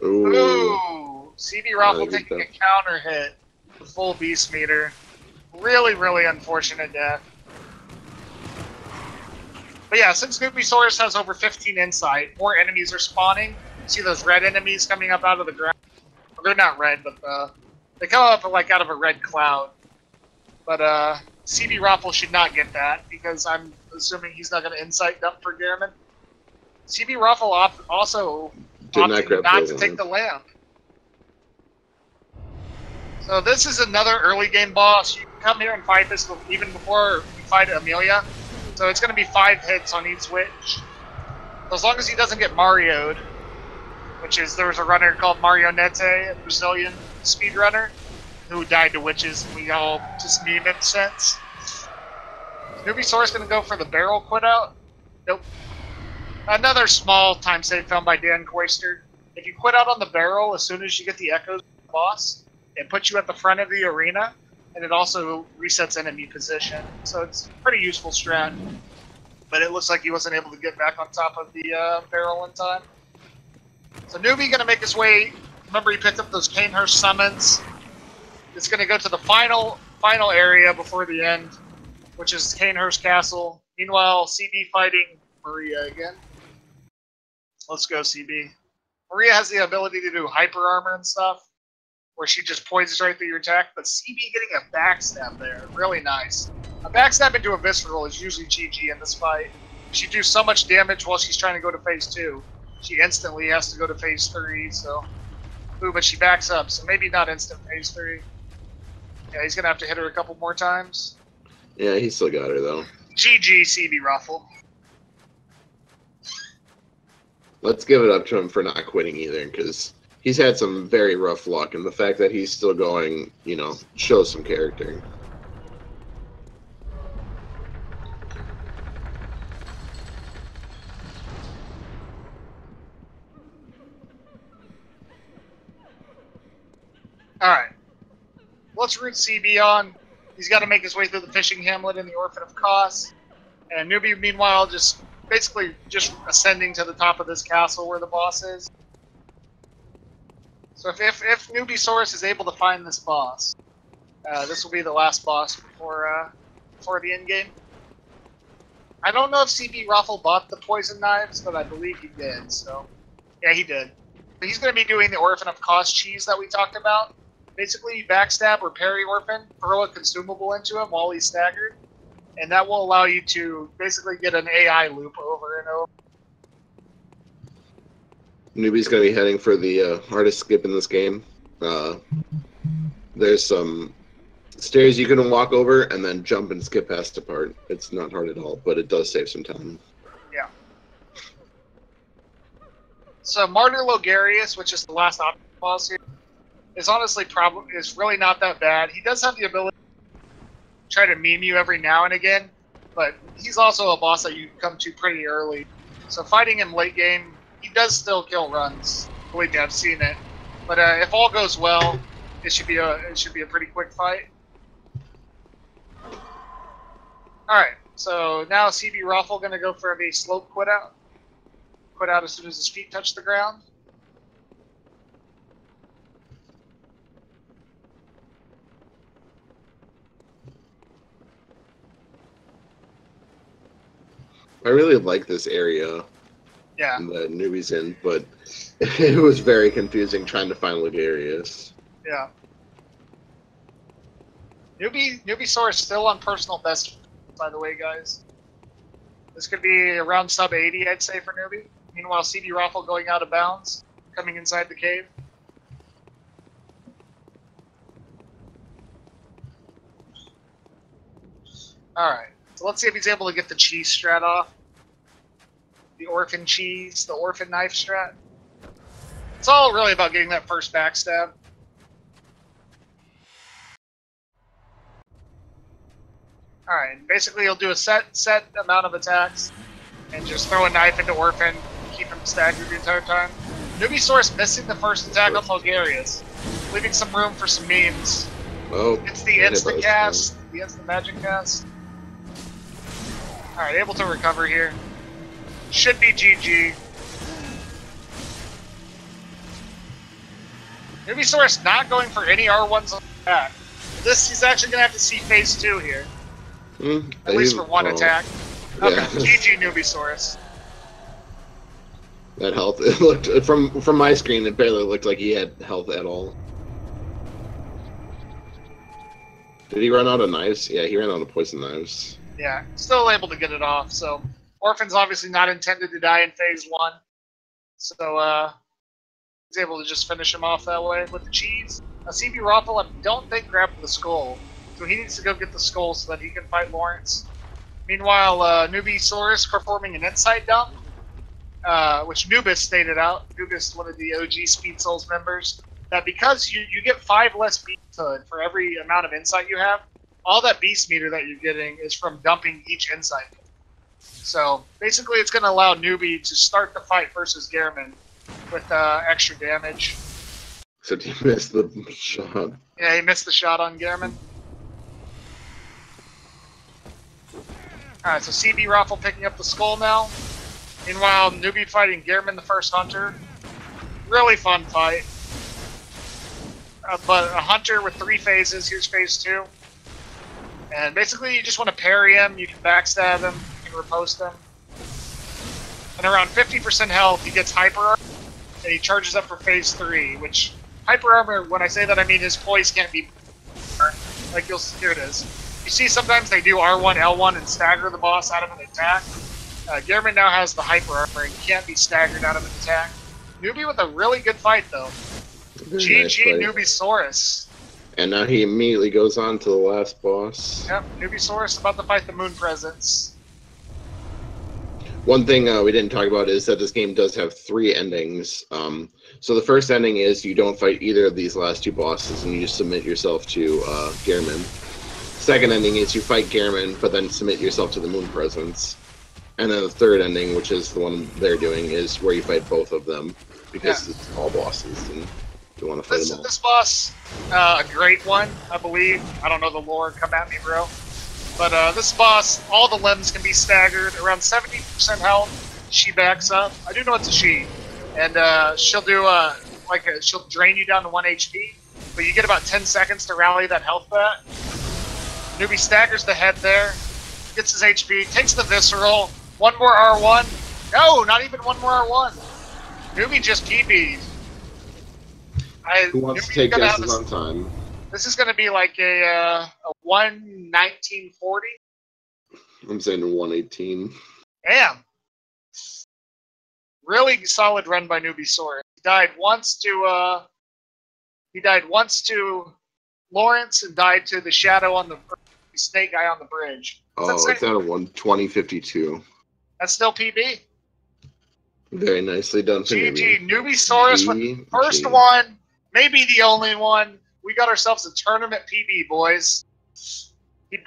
Ooh, CB Raffle taking a counter hit with full beast meter. Really, really unfortunate death. But yeah, since Newbiesaurus has over 15 insight, more enemies are spawning. See those red enemies coming up out of the ground? Well, they're not red, but they come up like out of a red cloud. But CB Raffle should not get that, because I'm assuming he's not going to insight dump for Gehrman. CB Raffle also opted not to take the lamp. So this is another early game boss. You can come here and fight this even before you fight Amelia. So it's going to be 5 hits on each switch. So as long as he doesn't get Mario'd, which is, there was a runner called Marionette, a Brazilian speedrunner, who died to witches, and we all just meme it since. Newbiesaurus going to go for the barrel quit out? Nope. Another small time save found by Dan Coister. If you quit out on the barrel as soon as you get the echoes of the boss, it puts you at the front of the arena, and it also resets enemy position. So it's a pretty useful strat. But it looks like he wasn't able to get back on top of the barrel in time. So Newbie going to make his way. Remember, he picked up those Canehurst summons. It's going to go to the final area before the end, which is Canehurst Castle. Meanwhile, CB fighting Maria again. Let's go, CB. Maria has the ability to do hyper armor and stuff, where she just poisons right through your attack, but CB getting a backstab there, really nice. A backstab into a visceral is usually GG in this fight. She do so much damage while she's trying to go to phase 2. She instantly has to go to phase 3, so... Ooh, but she backs up, so maybe not instant phase 3. Yeah, he's gonna have to hit her a couple more times. Yeah, he still got her, though. GG, CB Raffle. Let's give it up to him for not quitting either, because he's had some very rough luck, and the fact that he's still going, you know, shows some character. Alright. Let's root CB on. He's got to make his way through the fishing hamlet and the Orphan of Kos. And Newbie, meanwhile, just basically just ascending to the top of this castle where the boss is. So if Newbiesaurus is able to find this boss, this will be the last boss before the end game. I don't know if CB Raffle bought the poison knives, but I believe he did. So yeah, he did. But he's going to be doing the Orphan of Kos cheese that we talked about. Basically, you backstab or parry Orphan, throw a consumable into him while he's staggered, and that will allow you to basically get an AI loop over and over. Newbie's going to be heading for the hardest skip in this game. There's some stairs you can walk over and then jump and skip past a part. It's not hard at all, but it does save some time. Yeah. So Martyr Logarius, which is the last option boss here, is honestly is really not that bad. He does have the ability to try to meme you every now and again, but he's also a boss that you come to pretty early. So fighting him late game, he does still kill runs. Believe me, I've seen it. But if all goes well, it should be a pretty quick fight. All right, so now cbrofl gonna go for a slope quit out. Quit out as soon as his feet touch the ground. I really like this area. Yeah. The newbies in, but it was very confusing trying to find Ligarius. Yeah. Newbiesaurus still on personal best, by the way, guys. This could be around sub 80, I'd say, for newbie. Meanwhile, cbrofl going out of bounds, coming inside the cave. Alright, so let's see if he's able to get the cheese strat off. The orphan cheese, the orphan knife strat. It's all really about getting that first backstab. Alright, basically he'll do a set amount of attacks and just throw a knife into orphan, keep him staggered the entire time. Newbiesaurus missing the first attack on Ligarius, leaving some room for some memes. Oh, it's the instant cast, the instant magic cast. Alright, able to recover here. Should be GG. Newbiesaurus not going for any R1s on the back. This, he's actually going to have to see phase 2 here. At least for one attack. Okay, yeah. GG Newbiesaurus. That health, it looked, from my screen, it barely looked like he had health at all. Did he run out of knives? Yeah, he ran out of poison knives. Yeah, still able to get it off, so... Orphan's obviously not intended to die in phase 1, so he's able to just finish him off that way with the cheese. cbrofl, I don't think, grabbed the skull, so he needs to go get the skull so that he can fight Lawrence. Meanwhile, Newbiesaurus performing an insight dump, which Nubis stated out. Nubis, one of the OG Speed Souls members, that because you get 5 less beast hood for every amount of insight you have, all that beast meter that you're getting is from dumping each insight. So basically, it's going to allow Newbie to start the fight versus Gehrman with extra damage. So he missed the shot. Yeah, he missed the shot on Gehrman. Alright, so cbrofl picking up the skull now. Meanwhile, Newbie fighting Gehrman, the first hunter. Really fun fight. But a hunter with 3 phases. Here's phase 2. And basically, you just want to parry him. You can backstab him. Riposte him. And around 50% health, he gets hyper armor, and he charges up for phase 3, which hyper armor, when I say that, I mean his poise can't be like here it is. You see sometimes they do R1, L1 and stagger the boss out of an attack. Gehrman now has the hyper armor and can't be staggered out of an attack. Newbie with a really good fight though. GG Newbiesaurus. And now he immediately goes on to the last boss. Yep, Newbiesaurus about to fight the Moon Presence. One thing we didn't talk about is that this game does have 3 endings. So the first ending is you don't fight either of these last 2 bosses and you just submit yourself to Gehrman. Second ending is you fight Gehrman, but then submit yourself to the Moon Presence. And then the third ending, which is the one they're doing, is where you fight both of them because it's all bosses and you want to fight them all. This boss, a great one, I believe. I don't know the lore. Come at me, bro. But this boss, all the limbs can be staggered. Around 70% health, she backs up. I do know it's a she. And she'll do, she'll drain you down to 1 HP. But you get about 10 seconds to rally that health back. Newbie staggers the head there. Gets his HP, takes the visceral. 1 more R1. No, not even 1 more R1. Newbie just PB'd. Who wants to take guesses on time? This is going to be like a 1:19:40. I'm saying 1:18. Damn. Really solid run by Newbiesaurus. He died once to Lawrence and died to the shadow on the snake guy on the bridge. Oh, it's out of 1:20:52. That's still PB. Very nicely done. GG Newbiesaurus with the first one, maybe the only one. We got ourselves a tournament PB, boys.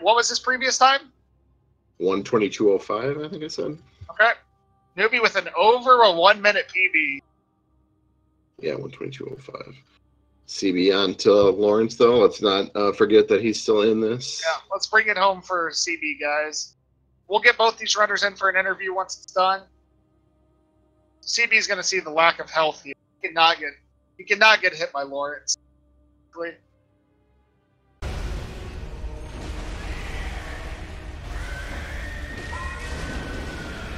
What was his previous time? 1:22:05, I think I said. Okay. Newbie with an over a 1 minute PB. Yeah, 122.05. CB on to Lawrence, though. Let's not forget that he's still in this. Yeah, let's bring it home for CB, guys. We'll get both these runners in for an interview once it's done. CB's going to see the lack of health here. He cannot get hit by Lawrence.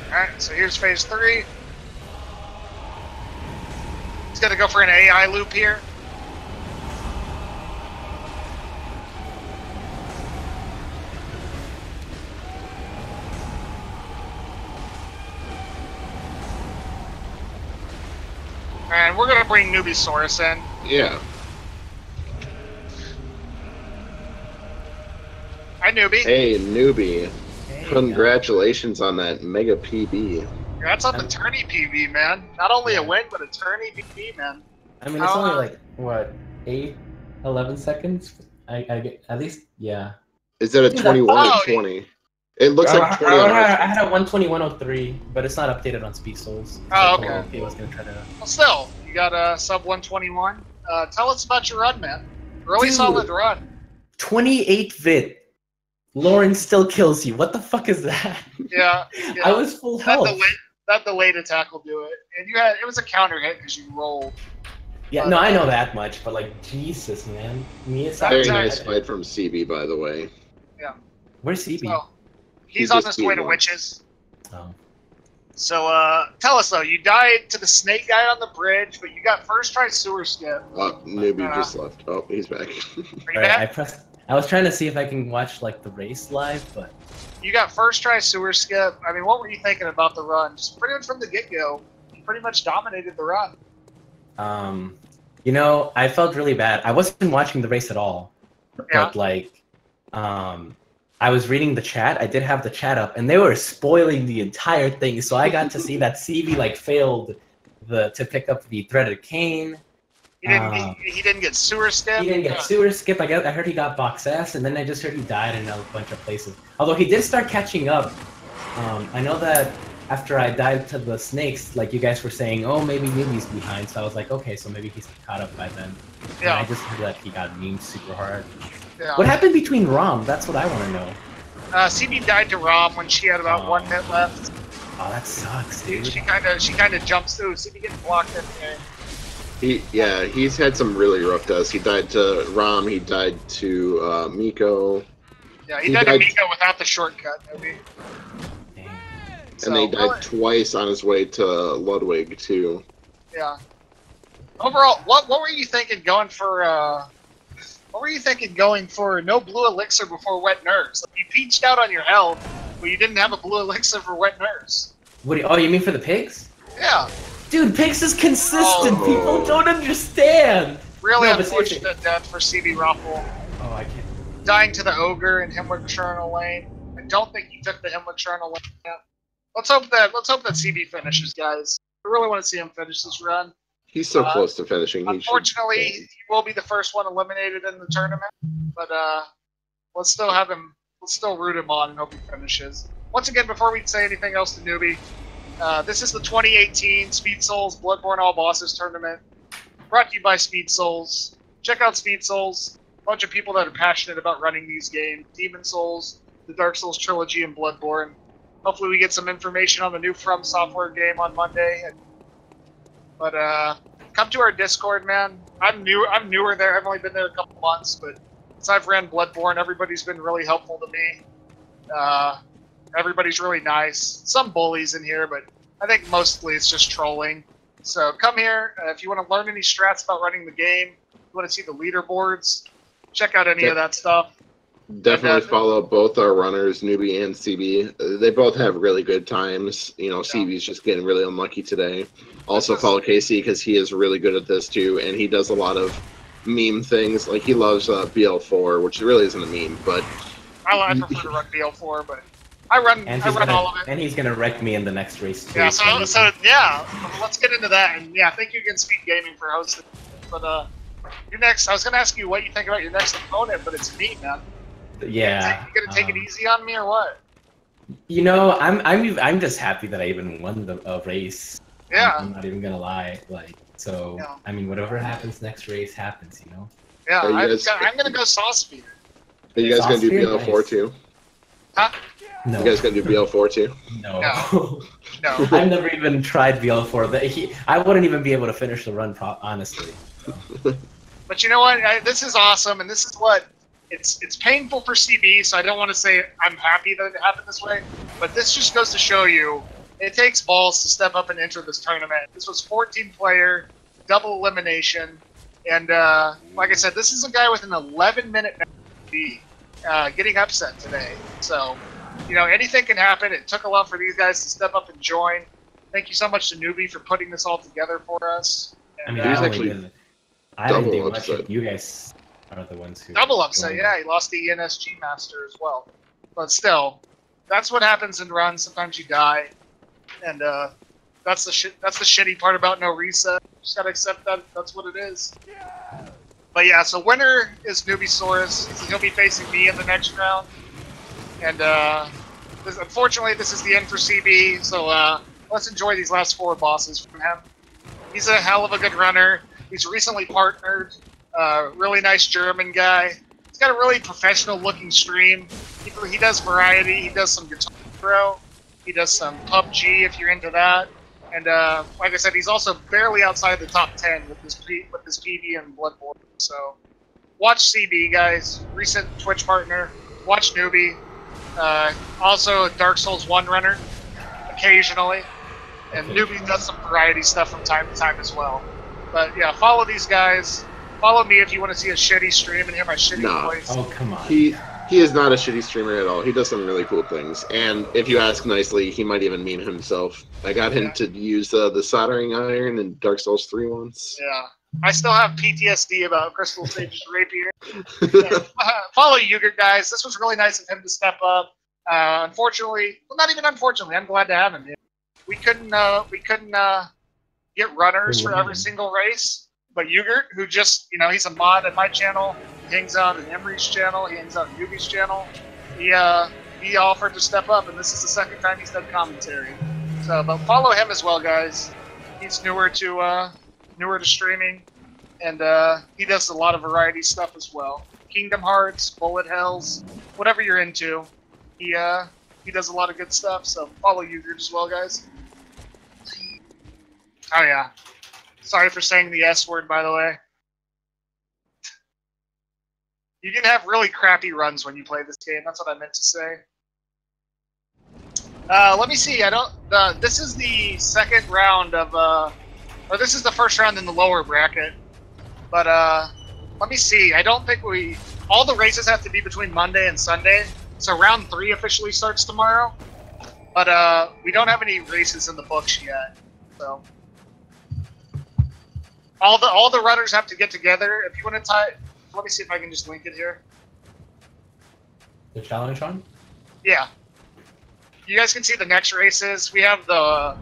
Alright, so here's phase 3. He's going to go for an AI loop here. And we're going to bring Newbiesaurus in. Yeah. Hi, Newbie. Hey, Newbie. Hey, Congratulations on that mega PB. Congrats on the tourney PB, man. Not only a win, but a tourney PB, man. I mean, it's only like, what, 11 seconds? I get, at least, yeah. Is that a 21 and 20? It looks like 20 on I had a 120-103, but it's not updated on Speed Souls. Oh, okay. I was gonna try to... Well, still, you got a sub 121. Tell us about your run, man. Really solid run. 28 vit. Lawrence still kills you. What the fuck is that? Yeah. I was full health. That delayed attack will do it. And it was a counter hit because you rolled. Yeah, no, I know that much, but like, Jesus, man. Very nice fight from CB, by the way. Yeah. Where's CB? So, he's on his way to Witches. Oh. So, tell us though, you died to the snake guy on the bridge, but you got first try sewer skip. Newbie just left. Oh, he's back. Are you back? I was trying to see if I can watch like the race live, but you got first try sewer skip. I mean, what were you thinking about the run? Just pretty much from the get-go, you pretty much dominated the run. You know, I felt really bad. I wasn't watching the race at all, Yeah. but like, I was reading the chat. I did have the chat up, and they were spoiling the entire thing. So I got to see that CB like failed to pick up the threaded cane. He didn't get sewer skip. He didn't get sewer skip. I heard he got box S, and then I just heard he died in a bunch of places. Although he did start catching up. I know that after I died to the snakes, like you guys were saying, oh, maybe Newbie's behind. So I was like, okay, so maybe he's caught up by then. Yeah. And I just heard that he got memed super hard. Yeah. What happened between Rom? That's what I want to know. CB died to Rom when she had about 1 hit left. Oh, that sucks, dude. She kind of jumps through. CB getting blocked in the game. He's had some really rough deaths. He died to Rom. He died to Miko. Yeah, he died to Miko without the shortcut, maybe. And they died twice on his way to Ludwig too. Yeah. Overall, what were you thinking going for? What were you thinking going for no blue elixir before wet nurse? Like, you peached out on your health, but you didn't have a blue elixir for wet nurse. Oh, you mean for the pigs? Yeah. Dude, pigs is consistent. Oh. People don't understand. Really unfortunate death for cbrofl. Oh, I can't. Dying to the ogre in Hemwick Chernal Lane. I don't think he took the Hemwick Chernal Lane yet. Let's hope that CB finishes, guys. I really want to see him finish this run. He's so close to finishing. Unfortunately, he will be the first one eliminated in the tournament, but let's still have him. Let's still root him on and hope he finishes. Once again, before we say anything else to Newbie, this is the 2018 Speed Souls Bloodborne All Bosses Tournament, brought to you by Speed Souls. Check out Speed Souls. A bunch of people that are passionate about running these games: Demon Souls, the Dark Souls trilogy, and Bloodborne. Hopefully, we get some information on the new From Software game on Monday. But come to our Discord, man. I'm newer there. I've only been there a couple months, but since I've ran Bloodborne, everybody's been really helpful to me. Everybody's really nice. Some bullies in here, but I think mostly it's just trolling. So come here if you want to learn any strats about running the game. If you want to see the leaderboards, check out any of that stuff. Definitely follow both our runners, Newbie and CB. They both have really good times. You know, CB's just getting really unlucky today. Also follow Casey because he is really good at this too, and he does a lot of meme things. Like he loves BL4, which really isn't a meme, but I prefer to run BL4, but I run all of it. And he's gonna wreck me in the next race too. Yeah, so yeah, let's get into that. And yeah, thank you again, Speed Gaming, for hosting. But your next, I was gonna ask you what you think about your next opponent, but it's me, man. Yeah. You gonna take it easy on me or what? You know, I'm just happy that I even won the race. Yeah. I'm not even gonna lie. Like, so Yeah. I mean, whatever happens next race happens. You know. Yeah, Are you I'm, guys- I'm gonna go Sauce Speeder. Are you guys gonna do Sauce BL4 Spear? Nice. too? Huh? No. You guys gonna do BL4 too? No. No. I've never even tried BL4. I wouldn't even be able to finish the run, honestly. But you know what? This is awesome, and this is what it's painful for CB. So I don't want to say I'm happy that it happened this way, but this just goes to show you it takes balls to step up and enter this tournament. This was 14-player, double elimination, and like I said, this is a guy with an 11-minute getting upset today. So, you know, anything can happen. It took a lot for these guys to step up and join. Thank you so much to Newbie for putting this all together for us. I And, mean, He's I actually didn't do double much. upset. You guys are the ones who double upset, joined. yeah. He lost the ENSG Master as well. But still, that's what happens in runs. Sometimes you die. And that's the shitty part about no reset. Just gotta accept that that's what it is. But yeah, so winner is Newbiesaurus. He'll be facing me in the next round. And unfortunately, this is the end for CB. So let's enjoy these last 4 bosses from him. He's a hell of a good runner. He's recently partnered. Really nice German guy. He's got a really professional-looking stream. He does variety. He does some Guitar Hero. He does some PUBG if you're into that. And like I said, he's also barely outside the top 10 with his PB and Bloodborne. So watch CB, guys. Recent Twitch partner. Watch Newbie. Also a Dark Souls 1 runner, occasionally. And Newbie does some variety stuff from time to time as well. But yeah, follow these guys. Follow me if you want to see a shitty stream and hear my shitty voice. Oh, come on. He is not a shitty streamer at all. He does some really cool things. And if you ask nicely, he might even meme himself. I got him to use the soldering iron in Dark Souls 3 once. Yeah. I still have PTSD about Crystal Sage's rapier. Follow Yuger, guys. This was really nice of him to step up. Unfortunately, well, not even unfortunately, I'm glad to have him. We couldn't get runners for every single race. But Yuger, who just, you know, he's a mod at my channel, he hangs out on Emery's channel, he hangs out on Newbie's channel. He offered to step up, and this is the second time he's done commentary. So, but follow him as well, guys. He's newer to streaming, and he does a lot of variety stuff as well. Kingdom Hearts, Bullet Hells, whatever you're into, he does a lot of good stuff. So follow Yuger as well, guys. Oh yeah. Sorry for saying the S word, by the way. You can have really crappy runs when you play this game. That's what I meant to say. Let me see. This is the second round of, or this is the first round in the lower bracket. But let me see. I don't think all the races have to be between Monday and Sunday. So round 3 officially starts tomorrow. But we don't have any races in the books yet. So. All the runners have to get together. If you want to let me see if I can just link it here. The challenge on? Yeah. You guys can see the next races. We have the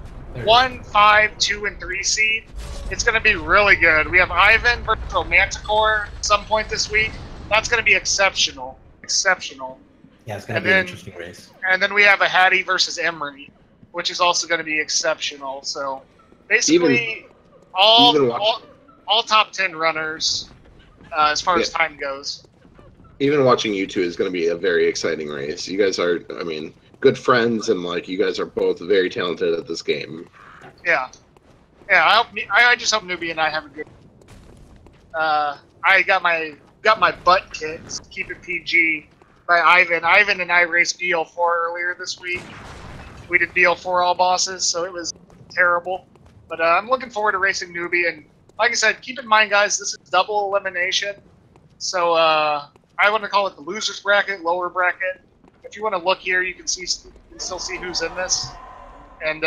1, 5, 2, and 3 seed. It's going to be really good. We have Ivan versus Romanticore at some point this week. That's going to be exceptional. Exceptional. Yeah, it's going to be an interesting race. And then we have a Hattie versus Emery, which is also going to be exceptional. So basically, all top 10 runners as far as time goes. Even watching you two is going to be a very exciting race. You guys are, I mean, good friends, and like you guys are both very talented at this game. Yeah, yeah. I just hope Newbie and I have a good. I got my butt kicked. Keep it PG by Ivan. Ivan and I raced BL4 earlier this week. We did BL4 all bosses, so it was terrible. But I'm looking forward to racing Newbie, and like I said, keep in mind, guys, this is double elimination. So I want to call it the losers bracket, lower bracket. If you want to look here, you can still see who's in this. And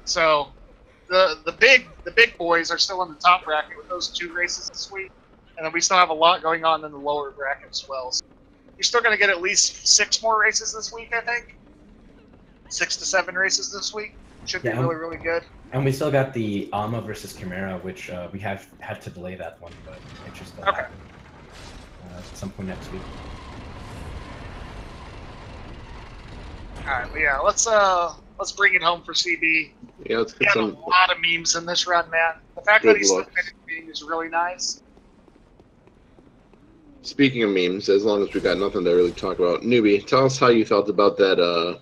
so the big boys are still in the top bracket with those 2 races this week, and then we still have a lot going on in the lower bracket as well. So you're still going to get at least 6 more races this week, I think. 6 to 7 races this week. Should be really, really good. And we still got the Alma versus Chimera, which we have had to delay that one, but it just happen at some point next week. Alright, well, yeah, let's bring it home for CB. Yeah, let's We get have a some lot of memes in this run, man. The fact that good he's still looks. finishing is really nice. Speaking of memes, as long as we got nothing to really talk about, Newbie, tell us how you felt about that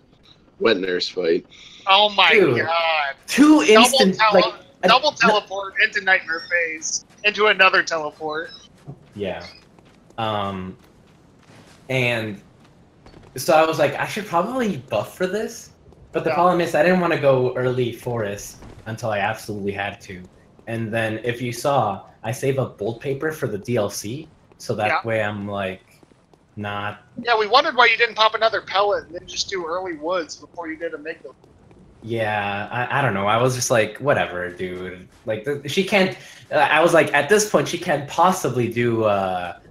wet nurse fight. Oh my Dude. god. Two instant, Double teleport into Nightmare Phase, into another teleport. Yeah. And so I was like, I should probably buff for this. But the problem is I didn't want to go early forest until I absolutely had to. And then if you saw, I save up bolt paper for the DLC. So that way I'm like, not... Yeah, we wondered why you didn't pop another pellet and then just do early woods before you did a Amygdala. Yeah, I don't know. I was just like, whatever, dude. Like, she can't... I was like, at this point, she can't possibly do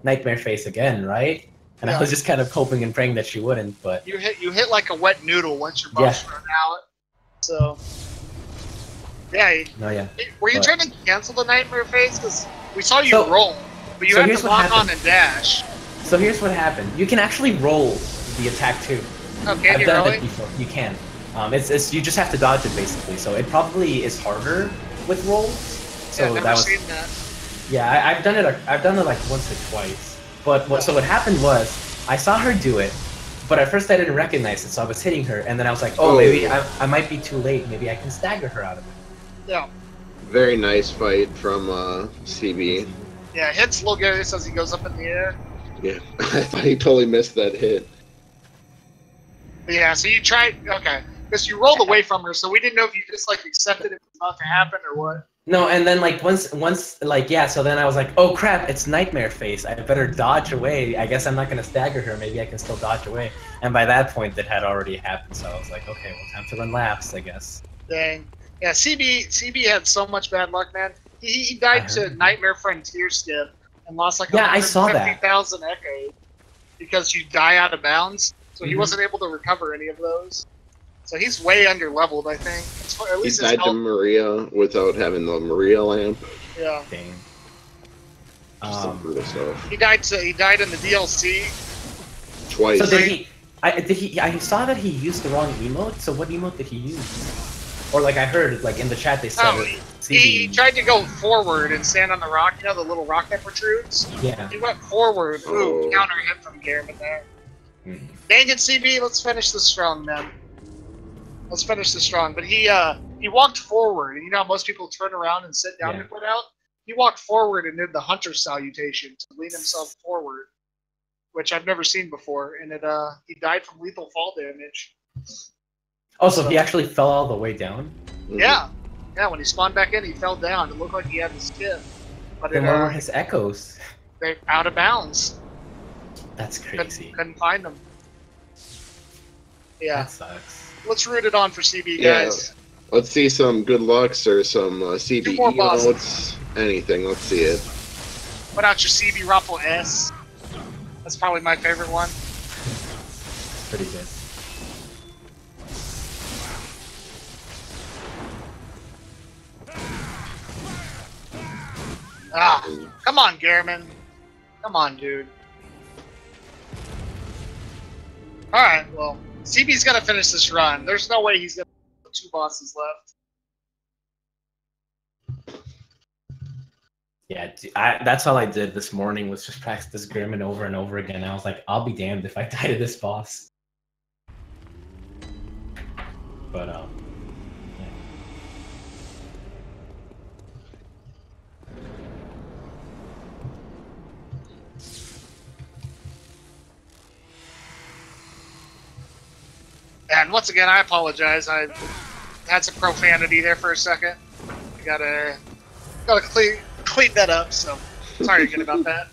Nightmare Face again, right? And I was just kind of hoping and praying that she wouldn't, but... You hit like a wet noodle once your buffs run out. So... Yeah. No, Were you trying to cancel the Nightmare Phase? Because we saw you roll, but you had to lock on and dash. So here's what happened. You can actually roll the attack too. Oh, can I've you done really? it before. You can. It's you just have to dodge it basically. So it probably is harder with rolls. So I've never seen that. Yeah, I've done it. I've done it like once or twice. But so what happened was I saw her do it, but at first I didn't recognize it. So I was hitting her, and then I was like, oh, maybe I might be too late. Maybe I can stagger her out of it. Yeah. Very nice fight from CB. Yeah, hits Logarius as he goes up in the air. Yeah, I thought he totally missed that hit. Yeah, so you tried, okay, because you rolled away from her, so we didn't know if you just like accepted it was about to happen or what. No, and then like once like so then I was like, oh crap, it's Nightmare Face. I better dodge away. I guess I'm not gonna stagger her. Maybe I can still dodge away. And by that point, it had already happened. So I was like, okay, well, time to run laps, I guess. Dang. Yeah, CB had so much bad luck, man. He died to Nightmare Frontier skip and lost like 150,000 echo because you die out of bounds. So he wasn't able to recover any of those. So he's way under leveled, I think. At least he died to Maria without having the Maria lamp. Yeah. Dang. Just some brutal stuff. He died in the DLC twice. So I saw that he used the wrong emote. So what emote did he use? Or like I heard like in the chat they said he tried to go forward and stand on the rock, you know, the little rock that protrudes? Yeah. He went forward. Ooh, counter hit from Garmin there. Dang it, CB, let's finish this strong, man. Let's finish this strong. But he walked forward, and you know how most people turn around and sit down to put out? He walked forward and did the hunter salutation to lean himself forward, which I've never seen before, and he died from lethal fall damage. Oh, so he actually fell all the way down? Yeah. Yeah, when he spawned back in, he fell down. It looked like he had the skip. But then where were his echoes? They're out of bounds. That's crazy. Couldn't find them. Yeah. That sucks. Let's root it on for CB, guys. Let's see some good lucks or some CB emotes. Anything, let's see it. Put out your cbrofl S. That's probably my favorite one. Pretty good. Ah, come on, Garmin. Come on, dude. Alright, well, CB's gonna finish this run. There's no way he's gonna have 2 bosses left. Yeah, that's all I did this morning was just practice this Garmin over and over again. I was like, I'll be damned if I die to this boss. But, yeah. And once again, I apologize. I had some profanity there for a second. I gotta clean that up. So sorry again about that.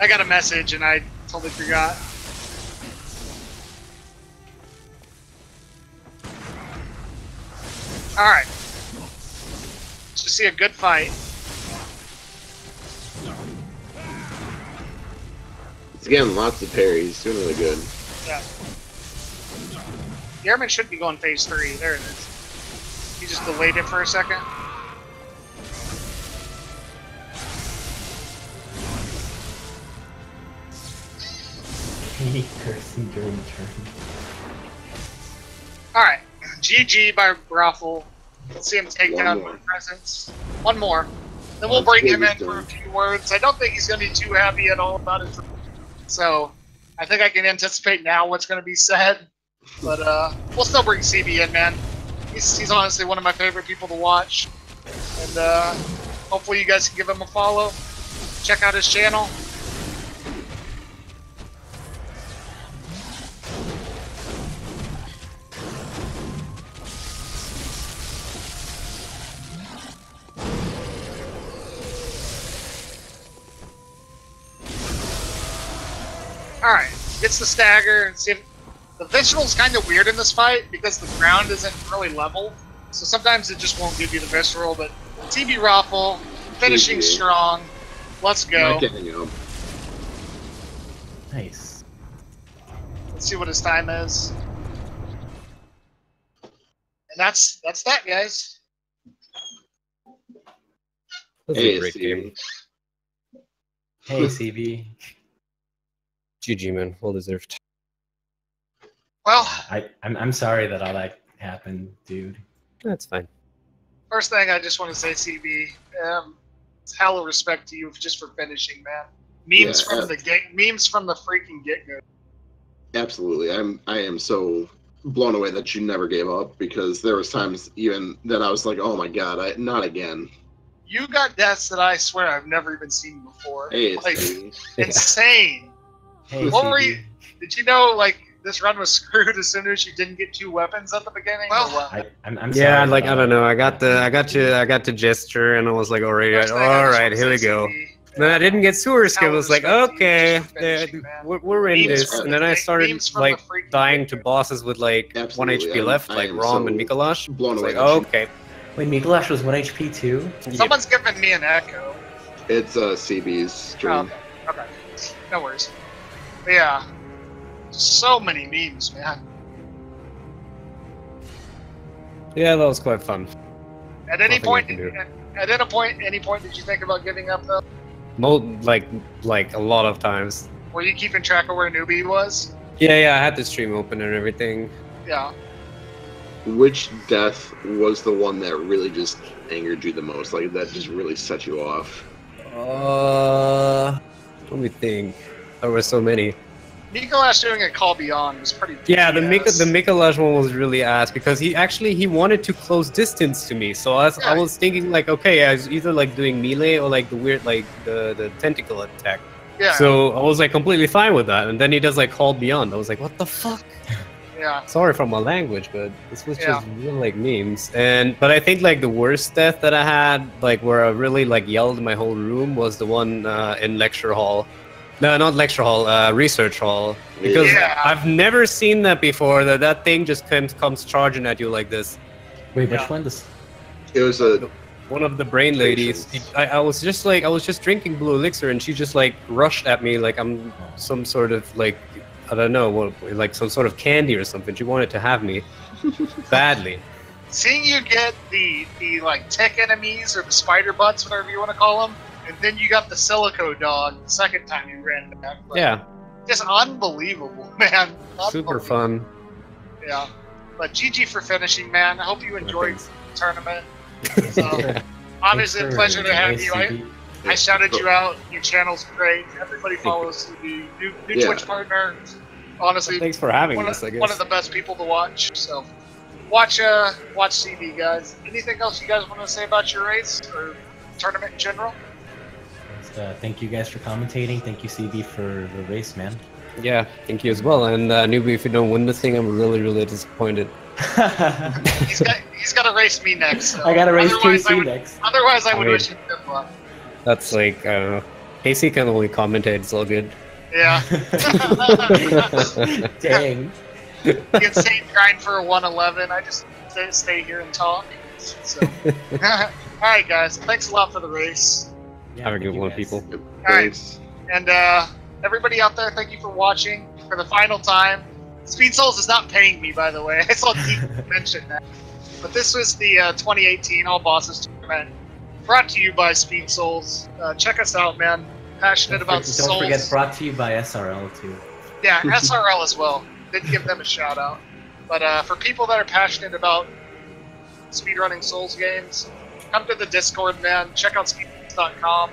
I got a message and I totally forgot. All right, let's just see a good fight. He's getting lots of parries. Doing really good. Yeah. The airman should be going phase 3. There it is. He just delayed it for a second. He cursing during turn. GG by Brothel. Let's see him take down more. presence. One more. Then we'll bring him in for a few words. I don't think he's going to be too happy at all about it. So I think I can anticipate now what's going to be said. But we'll still bring CB in, man. He's honestly one of my favorite people to watch. And hopefully you guys can give him a follow. Check out his channel. Alright, gets the stagger. See if the visceral's kind of weird in this fight because the ground isn't really level. So sometimes it just won't give you the visceral, but cbrofl, finishing strong. Let's go. Nice. Let's see what his time is. And that's that, guys. That was a great game. Hey, CB. GG, man. Well deserved. Well, I'm sorry that all that happened, dude. That's fine. first thing I just want to say, CB, it's hella respect to you just for finishing, man. Memes from the freaking get-go. Absolutely, I am so blown away that you never gave up, because there was times even that I was like, oh my god, not again. You got deaths that I swear I've never even seen before. Hey, like, insane. Hey, what were you? Did you know like this run was screwed as soon as you didn't get 2 weapons at the beginning? Well, I'm yeah, sorry, like I don't know. I got to gesture, and I was like, all right, here we go. Then I didn't get sewer skip. I was like, okay, we're in this. And then I started like dying to bosses with like 1 HP left, like Rom and Mikolash. Blown away. Like, oh, okay. Wait, Mikolash was 1 HP too? Someone's giving me an echo. It's CB's stream. Oh, okay, no worries. But yeah, so many memes, man. Yeah, that was quite fun. At any point, did you think about giving up though? Like a lot of times. Were you keeping track of where Newbie was? Yeah, I had the stream open and everything. Yeah. Which death was the one that really just angered you the most? Like, that just really set you off? Let me think. There were so many. Mikolash doing a call beyond was pretty. Yeah, the Mikolash one was really ass because he wanted to close distance to me. So I was thinking like, okay, I was either like doing melee or like the weird like the tentacle attack. Yeah. So I was like completely fine with that, and then he does like call beyond. I was like, what the fuck? Yeah. Sorry for my language, but this was just real like memes. But I think like the worst death that I had, like where I really like yelled in my whole room, was the one in lecture hall. No, not lecture hall, research hall. Because I've never seen that before. That thing just comes charging at you like this. Wait, which one? It was one of the brain ladies. I was just drinking blue elixir, and she just like rushed at me like I'm some sort of like, I don't know, like some sort of candy or something. She wanted to have me badly. Seeing you get the like tech enemies or the spider butts, whatever you want to call them, and then you got the silico dog the second time you ran back. Yeah. Just unbelievable, man. Super fun. Yeah. But GG for finishing, man. I hope you enjoyed the tournament. So, obviously a pleasure to have you. I shouted you out. Your channel's great. Everybody follows the new Twitch partner. Honestly, thanks for having us. I guess one of the best people to watch. So, watch CB, guys. Anything else you guys want to say about your race or tournament in general? Thank you guys for commentating. Thank you, CB, for the race, man. Yeah, thank you as well. And Newbie, if you don't win this thing, I'm really, really disappointed. He's got to race me next. So. I got to race KC next. Otherwise, I would wish him good luck. That's like, I don't know. KC can only commentate. It's all good. Yeah. Dang. Get same grind for a 111. I just stay here and talk. So. All right, guys. Thanks a lot for the race. Yeah, have a good one, people. Alright, and everybody out there, thank you for watching for the final time. Speed Souls is not paying me, by the way. I saw Deep mention that. But this was the 2018 All Bosses Tournament, brought to you by Speed Souls. Check us out, man. Passionate about Souls. Don't forget, brought to you by SRL, too. Yeah, SRL as well. Didn't give them a shout out. But for people that are passionate about speedrunning Souls games, come to the Discord, man. Check out speedruns.com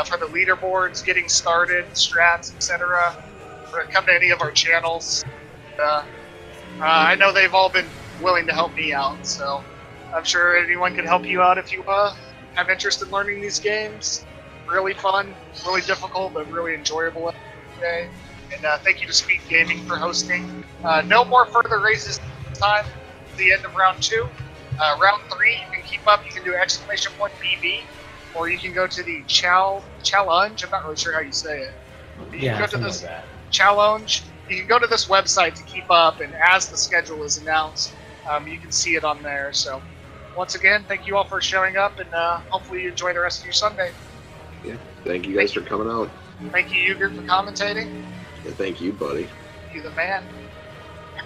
for the leaderboards, getting started, strats, etc. Or come to any of our channels. I know they've all been willing to help me out, so I'm sure anyone can help you out if you have interest in learning these games. Really fun, really difficult, but really enjoyable today. And thank you to Speed Gaming for hosting. No more further races this time. The end of round 2. Round 3, you can keep up. You can do !BB, or you can go to the challenge. I'm not really sure how you say it. You can go to this challenge. You can go to this website to keep up, and as the schedule is announced, you can see it on there. So, once again, thank you all for showing up, and hopefully you enjoy the rest of your Sunday. Yeah, thank you guys for coming out. Thank you, Ugert, for commentating. Yeah, thank you, buddy. You the man.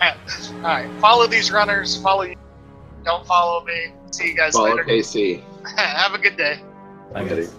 All right, follow these runners. Follow you. Don't follow me. See you guys later. Follow KC. Have a good day. Bye, guys.